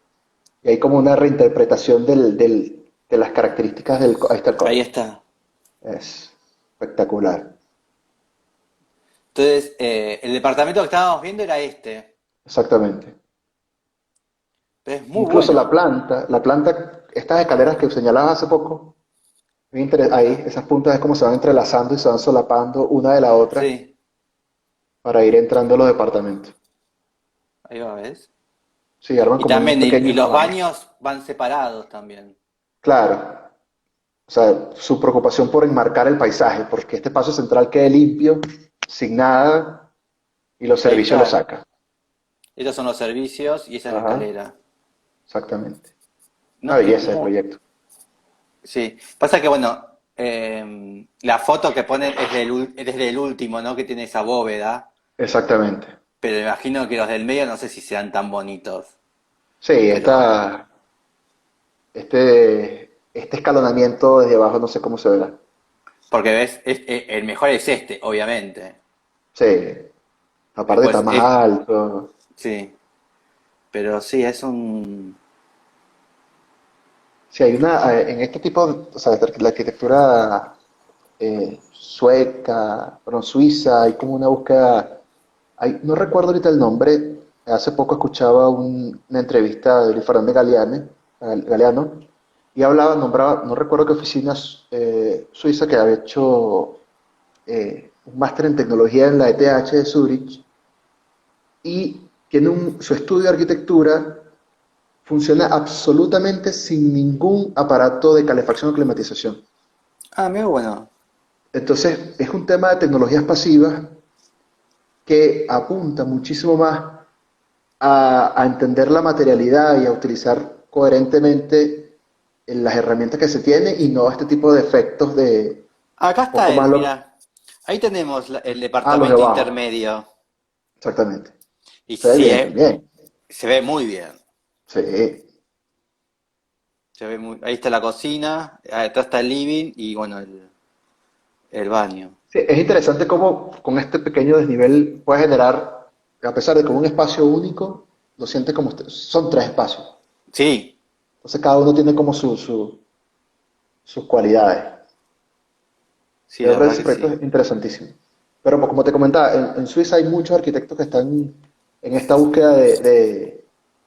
Y hay como una reinterpretación de las características del... Ahí está el Ahí código. está. Es espectacular. Entonces, el departamento que estábamos viendo era este. Exactamente. Pero es muy Incluso bueno. la planta, estas escaleras que señalabas hace poco, ahí, esas puntas es como se van entrelazando y se van solapando una de la otra Sí, para ir entrando a los departamentos. ahí va, ¿ves? Sí, arman Y como un también, y los pequeño... baños van separados también. Claro, o sea, su preocupación por enmarcar el paisaje, porque este paso central quede limpio, sin nada, y los Ahí servicios lo está. sacan. Estos son los servicios y esa es la Ajá, escalera. exactamente. Una No, belleza de proyecto. sí. Pasa que, bueno, la foto que ponen es es desde el último, ¿no? Que tiene esa bóveda. Exactamente. Pero imagino que los del medio no sé si sean tan bonitos. Sí, Pero, este escalonamiento desde abajo no sé cómo se verá. porque ves, el mejor es este, obviamente. Sí, aparte está Después, más alto. sí. Pero sí, es un... Sí, hay en este tipo, o sea, la arquitectura sueca, bueno, suiza, hay como una búsqueda, no recuerdo ahorita el nombre, hace poco escuchaba una entrevista de Luis Fernández Galeano, y nombraba, no recuerdo qué oficina suiza que había hecho un máster en tecnología en la ETH de Zurich, y tiene su estudio de arquitectura funciona absolutamente sin ningún aparato de calefacción o climatización. Ah, mira, bueno. Entonces, es un tema de tecnologías pasivas que apunta muchísimo más a entender la materialidad y a utilizar coherentemente las herramientas que se tiene y no a este tipo de efectos de Acá un poco está más él, mira. Ahí tenemos el los de departamento abajo. intermedio. Exactamente. Y Se ve sí, bien también. se ve muy bien. Sí. Ahí está la cocina, atrás está el living y bueno, el baño. Sí, es interesante cómo con este pequeño desnivel puede generar, a pesar de que un espacio único, lo siente como son tres espacios. Sí, Entonces cada uno tiene como sus cualidades. sí, De la verdad verdad ese que proyecto sí. es interesantísimo. Pero pues, como te comentaba, en Suiza hay muchos arquitectos que están en esta búsqueda de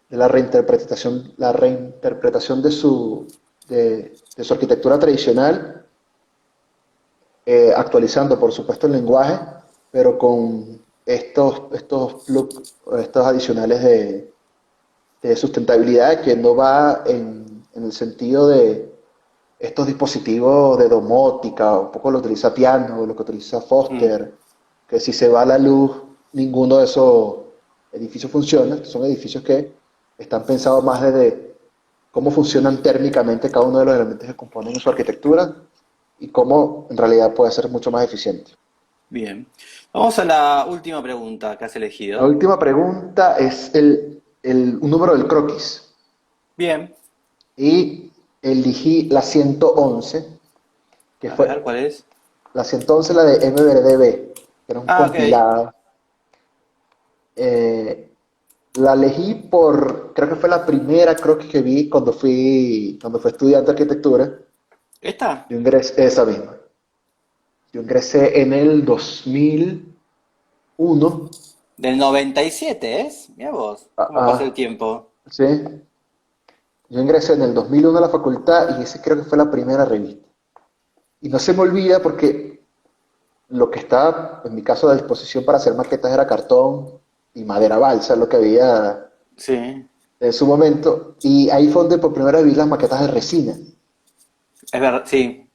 la reinterpretación de su arquitectura tradicional, actualizando por supuesto el lenguaje, pero con estos adicionales de sustentabilidad que no va en el sentido de estos dispositivos de domótica, un poco lo utiliza Piano, lo que utiliza Mm, Foster, que si se va la luz, ninguno de esos edificios funciona, que son edificios que están pensados más desde cómo funcionan térmicamente cada uno de los elementos que componen su arquitectura y cómo en realidad puede ser mucho más eficiente. bien. Vamos a la última pregunta que has La elegido. última pregunta es un número del croquis Bien, y elegí la 111, que a ver, fue ¿cuál es? la 111, la de MVRDB, que era un Ah, ok. compilado. Eh, la elegí creo que fue la primera croquis que vi cuando fui estudiante de arquitectura. ¿Esta? Yo ingresé, esa misma. Yo ingresé en el 2001. Del 97, ¿es? Mira vos, Ah, cómo pasa el ah, tiempo. sí. Yo ingresé en el 2001 a la facultad y ese creo que fue la primera revista. Y no se me olvida porque lo que estaba, en mi caso, a disposición para hacer maquetas era cartón y madera balsa, lo que había. Sí. en su momento, y ahí fue donde por primera vez vi las maquetas de resina. Es verdad, sí.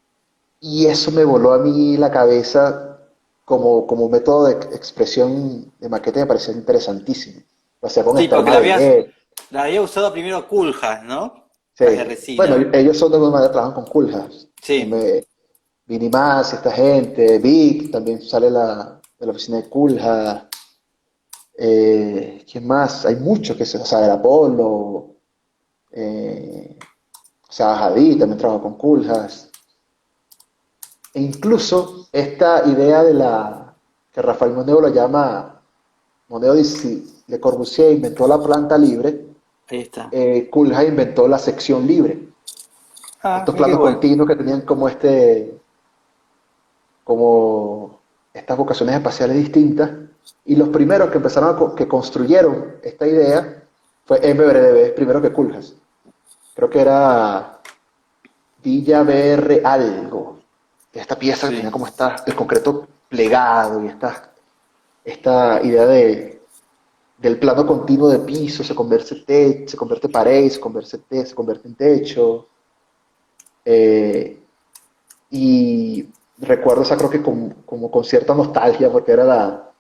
Y eso me voló a mí la cabeza como método de expresión de maqueta, me parecía interesantísimo. Lo hacía con Sí, porque Spermalec. la había usado primero Coolhaas, ¿no? Las de Sí. Bueno, resina. ellos son de alguna manera trabajan con Coolhaas. Sí, Minimas, esta gente, Vic, también sale de la oficina de Coolhaas. ¿Quién más? Hay muchos que se, o sea, el Apolo, eh, o sea, Hadid también trabaja con Coolhaas. E incluso esta idea que Rafael Moneo lo llama, Moneo dice, Le Corbusier inventó la planta libre, ahí está. Coolhaas inventó la sección libre. Ah, Estos mira qué planos bueno. continuos que tenían como estas vocaciones espaciales distintas. Y los primeros que empezaron que construyeron esta idea fue MBRDB, primero que Coolhaas. Creo que era Villa BR algo. Esta pieza que tenía Sí. como el concreto plegado y esta idea del plano continuo de piso, se convierte pared, se convierte en techo. eh, y recuerdo esa creo que como con cierta nostalgia porque era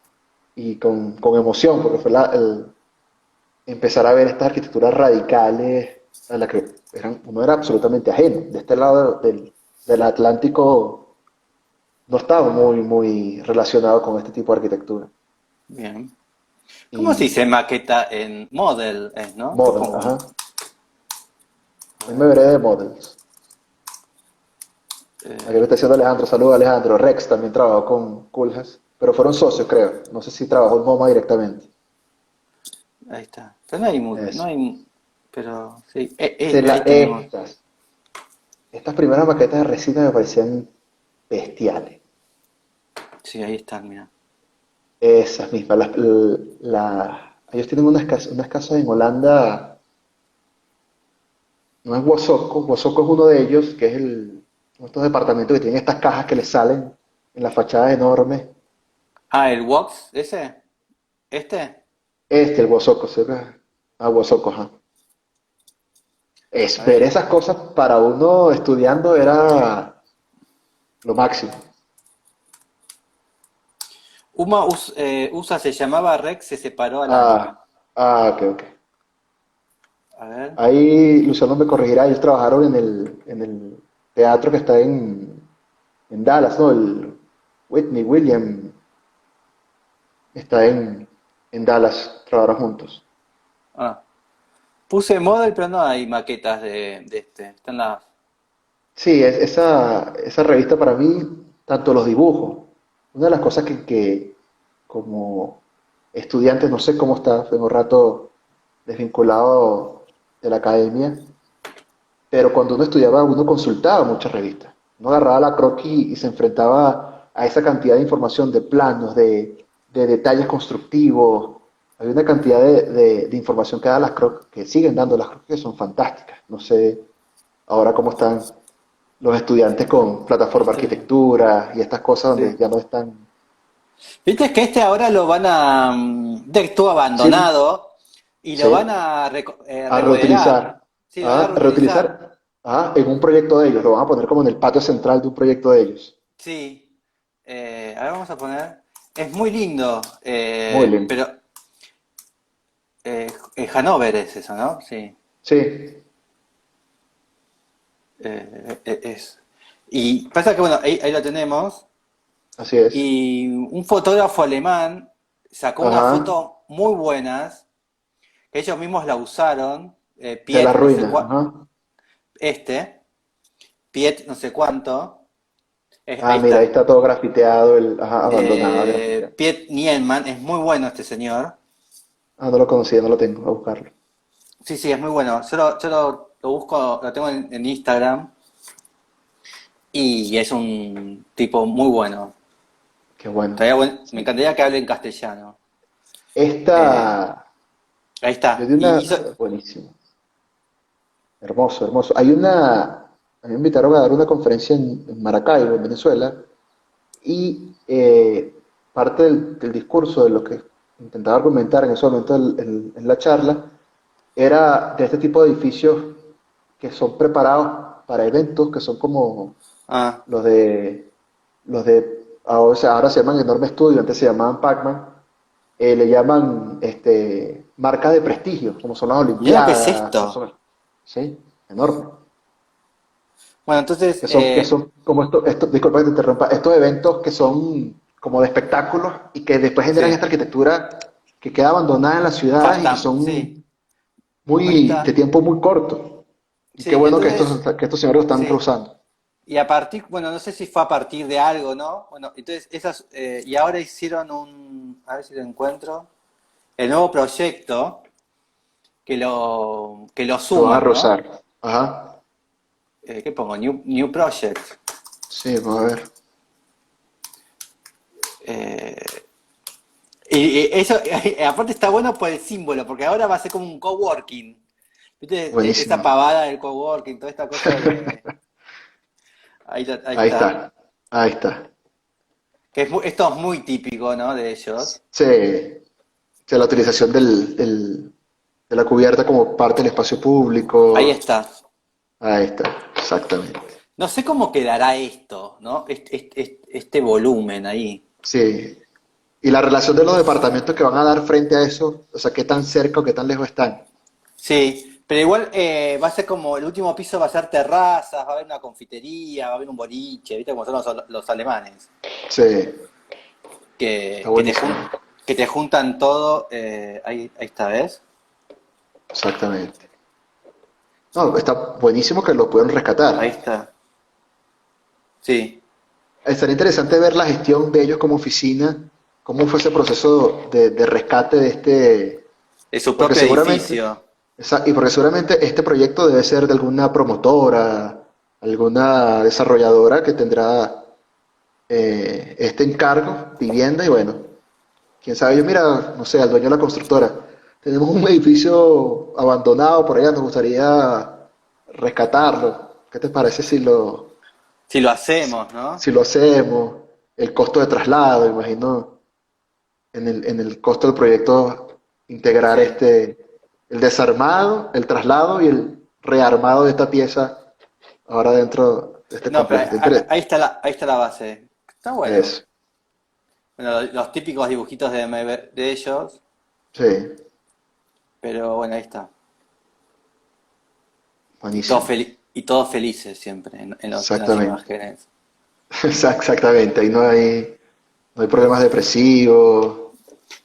y con emoción, porque fue empezar a ver estas arquitecturas radicales a las que uno era absolutamente ajeno. De este lado del Atlántico no estaba muy relacionado con este tipo de arquitectura. Bien. ¿Cómo se Y dice maqueta en model, no? Model, Supongo. ajá. A Hoy me ver. veré de Models. Aquí me está eh, diciendo Alejandro, saludos Alejandro. Rex también trabajó con Coolhaas, pero fueron socios, creo. No sé si trabajó en MoMA directamente. ahí está. Pero no hay, no Eso. hay, pero sí. Ahí tenemos. Estas primeras maquetas de resina me parecían bestiales. Sí, ahí están, mira. Esas mismas. Ellos tienen unas casas en Holanda, no es Huasoco, Huasoco es uno de ellos, que es estos departamentos que tienen estas cajas que les salen en las fachadas enormes. Ah, el Wox, ese. ¿Este? El Huasoco, ¿sí? Huasoco, ajá. A Ver ver. esas cosas para uno estudiando era lo máximo. USA se llamaba Rex, se separó al año. Ah, ok, ok. A ver. Ahí Luciano me corregirá, ellos trabajaron en el teatro que está en Dallas, ¿no? El Whitney William está en Dallas, trabajaron juntos. Ah. Puse model, pero no hay maquetas de este. Están las. Sí, esa revista para mí, tanto los dibujos, una de las cosas que como estudiante, no sé cómo está, tengo un rato desvinculado de la academia, pero cuando uno estudiaba, uno consultaba muchas revistas. Uno agarraba la croquis y se enfrentaba a esa cantidad de información, de planos, de detalles constructivos. Hay una cantidad de información que da las croquis, que siguen dando las croquis, que son fantásticas. No sé ahora cómo están los estudiantes con plataforma Sí, arquitectura y estas cosas donde sí. ya no están. Viste que este ahora lo van a. Estuvo Sí, abandonado y lo van sí, a a remodelar. reutilizar. Sí, lo van a A reutilizar. reutilizar en un proyecto de ellos. Lo van a poner como en el patio central de un proyecto de ellos. Sí. A ver, vamos a poner. Es muy lindo, Muy lindo. pero Hannover es eso, ¿no? Sí. Sí, Es. Y pasa que, bueno, ahí lo tenemos. así es. Y un fotógrafo alemán sacó unas Ajá. fotos muy buenas, que ellos mismos la usaron. De la Piet, no sé ruina. cuánto. Ajá. Este, Piet, no sé cuánto. Ahí Ah, mira, ahí está. está todo grafiteado, ajá, abandonado, grafiteado. Piet Nielman, es muy bueno este señor. Ah, no lo conocía, no lo tengo, a buscarlo. Sí, sí, es muy bueno. Yo lo busco, lo tengo en Instagram y es un tipo muy bueno. Qué bueno. Me Sí. encantaría que hable en castellano. Eh, Esta, ahí yo está. di Y una, hizo, buenísimo, hermoso, hermoso. A mí me invitaron a dar una conferencia en Maracaibo, en Venezuela, y parte del discurso, de lo que intentaba argumentar en ese momento en la charla, era de este tipo de edificios que son preparados para eventos, que son como Ah, los de, ahora se llaman Enorme Studio, antes se llamaban Pac-Man, le llaman marcas de prestigio, como son las mira lo que es Olimpiadas, como esto. son, sí, enorme, Bueno, entonces, que son como disculpa que te interrumpa, estos eventos que son como de espectáculos y que después generan sí. esta arquitectura que queda abandonada en las ciudades y que son Sí. Ahí muy, de está. tiempo muy corto. Y qué Sí, bueno entonces, que estos señores lo están sí. reusando. Y a partir, bueno, no sé si fue a partir de algo, ¿no? Bueno, entonces esas, y ahora hicieron a ver si lo encuentro, el nuevo proyecto que lo Lo van a suman, ¿no? reusar. Ajá. ¿Qué pongo? New Project. Sí, vamos a ver. Eh, y eso, aparte está bueno por el símbolo, porque ahora va a ser como un coworking. ¿Viste? Esa Buenísimo. pavada del coworking, toda esta cosa de... Ahí Ahí está. está. Ahí está. Que esto es muy típico, ¿no? De ellos. Sí, sí, la utilización de la cubierta como parte del espacio Ahí público. está. Ahí está, exactamente. No sé cómo quedará esto, ¿no? Este volumen ahí. Sí. Y la relación de los departamentos que van a dar frente a eso, o sea, qué tan cerca o qué tan lejos están. Sí, pero igual va a ser como el último piso va a ser terrazas, va a haber una confitería, va a haber un boliche, ¿viste cómo son los alemanes? Sí, está Que, que te buenísimo. jun- que te juntan todo, ahí está, ¿ves? Exactamente. No, está buenísimo que lo puedan Ahí rescatar. está. Sí, Estaría interesante ver la gestión de ellos como oficina, cómo fue ese proceso de rescate de es su porque propio seguramente, edificio. y porque seguramente este proyecto debe ser de alguna promotora, alguna desarrolladora que tendrá este encargo, vivienda, y bueno, quién sabe, yo mira, no sé, al dueño de la constructora, tenemos un edificio abandonado por allá, nos gustaría rescatarlo. ¿Qué te parece Si lo hacemos, ¿no? si lo hacemos? El costo de traslado, imagino, en el costo del proyecto integrar Sí. el desarmado, el traslado y el rearmado de esta pieza ahora dentro de este No, pero complejo. ¿Te interesa? ahí está la base. Está bueno. Eso, Bueno, los típicos dibujitos de ellos, sí, pero bueno, ahí está. buenísimo. Y todos felices siempre en las Exactamente. imágenes. Exactamente, ahí no hay problemas depresivos.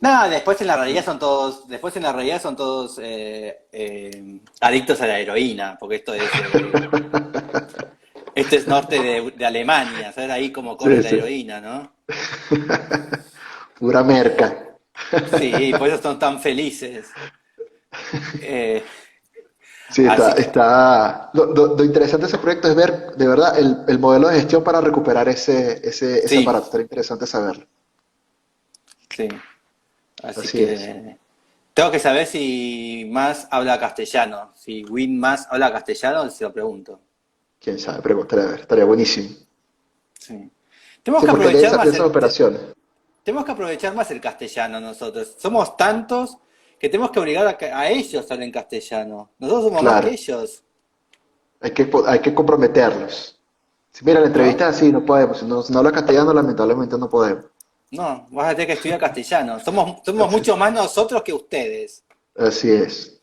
Nada, después en la realidad son todos adictos a la heroína, porque esto es norte de Alemania, ¿sabes? Ahí cómo corre Sí, la sí. heroína, ¿no? Pura merca. Sí, por eso son tan felices. Eh, Sí, así que, lo interesante de ese proyecto es ver de verdad el modelo de gestión para recuperar ese sí, aparato. Estaría interesante saberlo. sí. Así Así es. que tengo que saber si Más habla castellano. Si Win Más habla castellano, se lo pregunto. Quién sabe, preguntaré a ver. Estaría buenísimo. Sí. Tenemos Sí, que porque aprovechar de más esas operaciones. tenemos que aprovechar más el castellano nosotros. Somos tantos que tenemos que obligar a ellos a hablar en castellano. Nosotros somos más que Claro, ellos, hay que comprometerlos. Si mira, la ¿no? entrevista es así, no podemos. Si no habla castellano, lamentablemente no podemos. No, vas a tener que estudiar castellano. Somos mucho más nosotros que ustedes. Así es,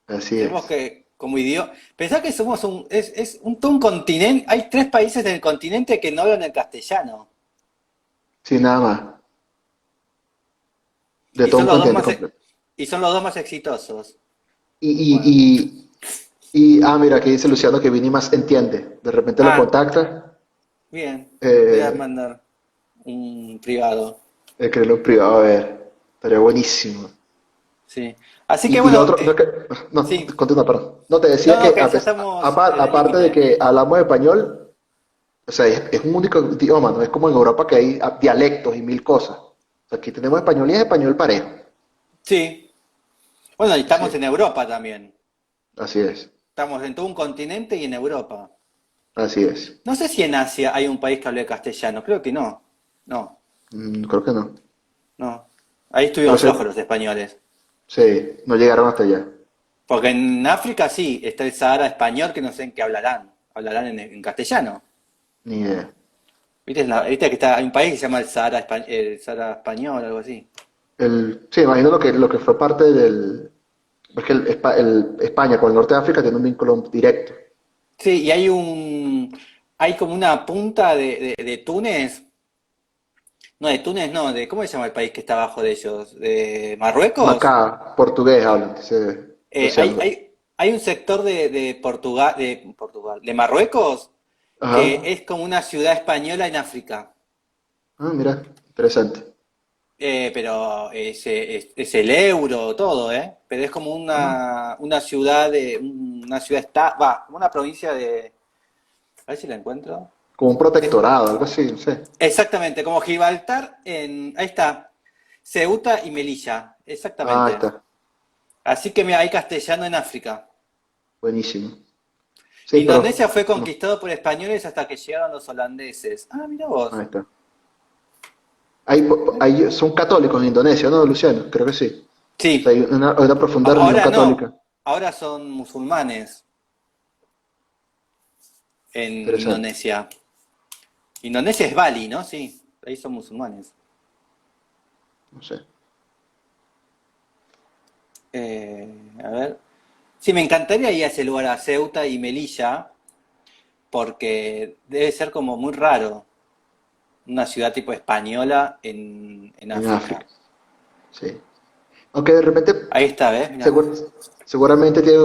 así Tenemos es. que, como idioma, pensar que somos todo un continente. Hay 3 países en el continente que no hablan el castellano. Sí, nada más. De Y todo son un los dos continente más, completo. y son los dos más exitosos. Y, Bueno. mira, aquí dice Luciano que Vini más entiende. De repente lo Ah, contacta, bien. Voy a eh, mandar un privado. escribirlo en privado, a ver. Estaría buenísimo. Sí. Así que Y lo bueno, otro, no, sí. continúa, perdón. No, te decía No, no, que que ya estamos en el aparte de límite. que hablamos español, o sea, es un único idioma, no es como en Europa que hay dialectos y mil cosas. O sea, aquí tenemos español y es español parejo. Sí. Bueno, y Así estamos es, en Europa también. así es, Estamos en todo un continente y en Europa. así es. No sé si en Asia hay un país que hable castellano. Creo que no. No, Creo que no. no. Ahí Pero estuvieron sí, flojos los españoles. sí, no llegaron hasta allá. Porque en África sí, está el Sahara español que no sé en qué hablarán. Hablarán en castellano. Ni idea. ¿Viste? ¿Viste que hay un país que se llama el Sahara español, algo así? Sí, imagino lo que fue parte del. Porque España con el norte de África tiene un vínculo directo. Sí, y hay como una punta de Túnez, no, de Túnez no, ¿cómo se llama el país que está abajo de ellos? ¿De Marruecos? Acá, portugués hablan ese océano. Hay un sector de Marruecos, que Ajá. es como una ciudad española en África. Ah, mira, interesante. Pero es el euro, todo, ¿eh? Pero es como Ah, una ciudad una ciudad como una provincia a ver si la encuentro. como un Es- protectorado, algo así, no sé. exactamente, como Gibraltar ahí está, Ceuta y Melilla, Ah, ahí exactamente. está. Así que mira, hay castellano en África. Buenísimo. Sí, pero. Indonesia fue No, conquistado por españoles hasta que llegaron los holandeses. Ah, mira vos. ahí está. Son católicos en Indonesia, ¿no, Luciano? Creo que sí. O sea, Sí, hay una profunda religión ahora no, católica. ahora son musulmanes en Interesante. Indonesia. Indonesia es Bali, ¿no? Sí, ahí son musulmanes. No sé. A ver. Sí, me encantaría ir a ese lugar, a Ceuta y Melilla, porque debe ser como muy raro, una ciudad tipo española en En África. África. Sí. Aunque de repente, Ahí está, ¿ves? Mira. segur- seguramente tiene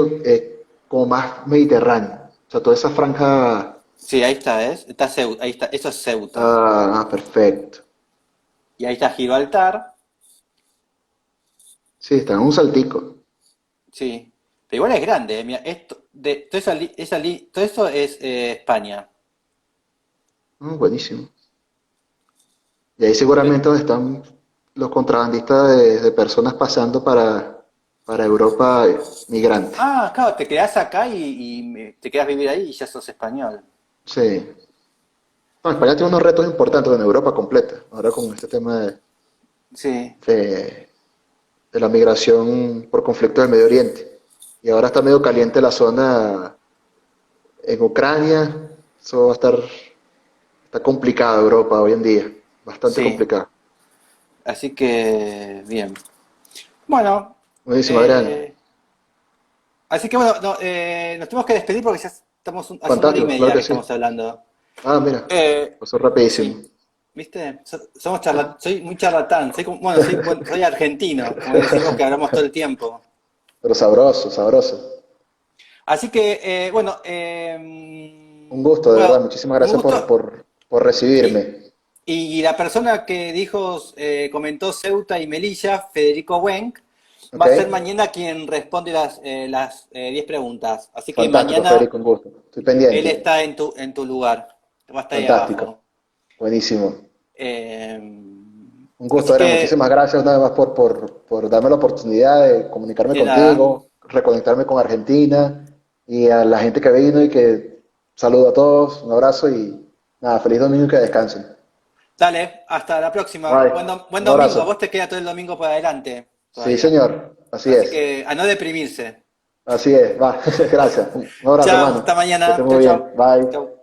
como más mediterráneo. O sea, toda esa franja. Sí, ahí está, ¿ves? Está Ceuta, ahí está, eso es Ceuta. Perfecto. Y ahí está Gibraltar, Sí, está en un saltico. sí. Pero igual es grande, ¿eh? Mira, todo eso es España. Buenísimo. Y ahí Pe- seguramente donde están los contrabandistas de personas pasando para Europa migrantes. Ah, claro, te quedás acá te quedás a vivir ahí y ya sos español. Sí. No, España tiene unos retos importantes en Europa completa, ahora con este tema Sí, de, de la migración por conflicto del Medio Oriente. Y ahora está medio caliente la zona en Ucrania. Eso va a estar, está complicado Europa hoy en día, bastante sí. complicado. Así que, bien. Bueno, Buenísimo, Adrián. eh, así que bueno, nos tenemos que despedir porque ya estamos hace una hora y Fantástico, claro media que que sí. estamos hablando. Ah, mira, Eh, pasó rapidísimo. sí, ¿viste? Soy muy charlatán, bueno, soy argentino, como decimos que hablamos todo el tiempo. Pero sabroso, sabroso. Así que, bueno, Un gusto, de bueno, verdad. Muchísimas un gracias por, gusto. por, por Y, recibirme. y la persona que comentó Ceuta y Melilla, Federico Wenck, va ¿Ok? a ser mañana quien responde las 10 preguntas. Así que Fantástico, mañana Federico, un gusto. Estoy él pendiente. está en tu lugar, va a estar ahí Fantástico. abajo. Buenísimo. Eh, Un gusto, así Adrián. que, Muchísimas gracias una vez más por darme la oportunidad de comunicarme de nada, contigo, reconectarme con Argentina y a la gente que vino y que saludo a todos, un abrazo y nada, feliz domingo y que descansen. dale, hasta la próxima. Bye. Buen Un domingo, a vos abrazo. te queda todo el domingo por adelante Sí, todavía. señor. Así Así es. que a no deprimirse. Así es. Va. Gracias. Un abrazo, Chao, hasta hermano. Que esté mañana. Chao, muy bien. chao. Bye. Chao.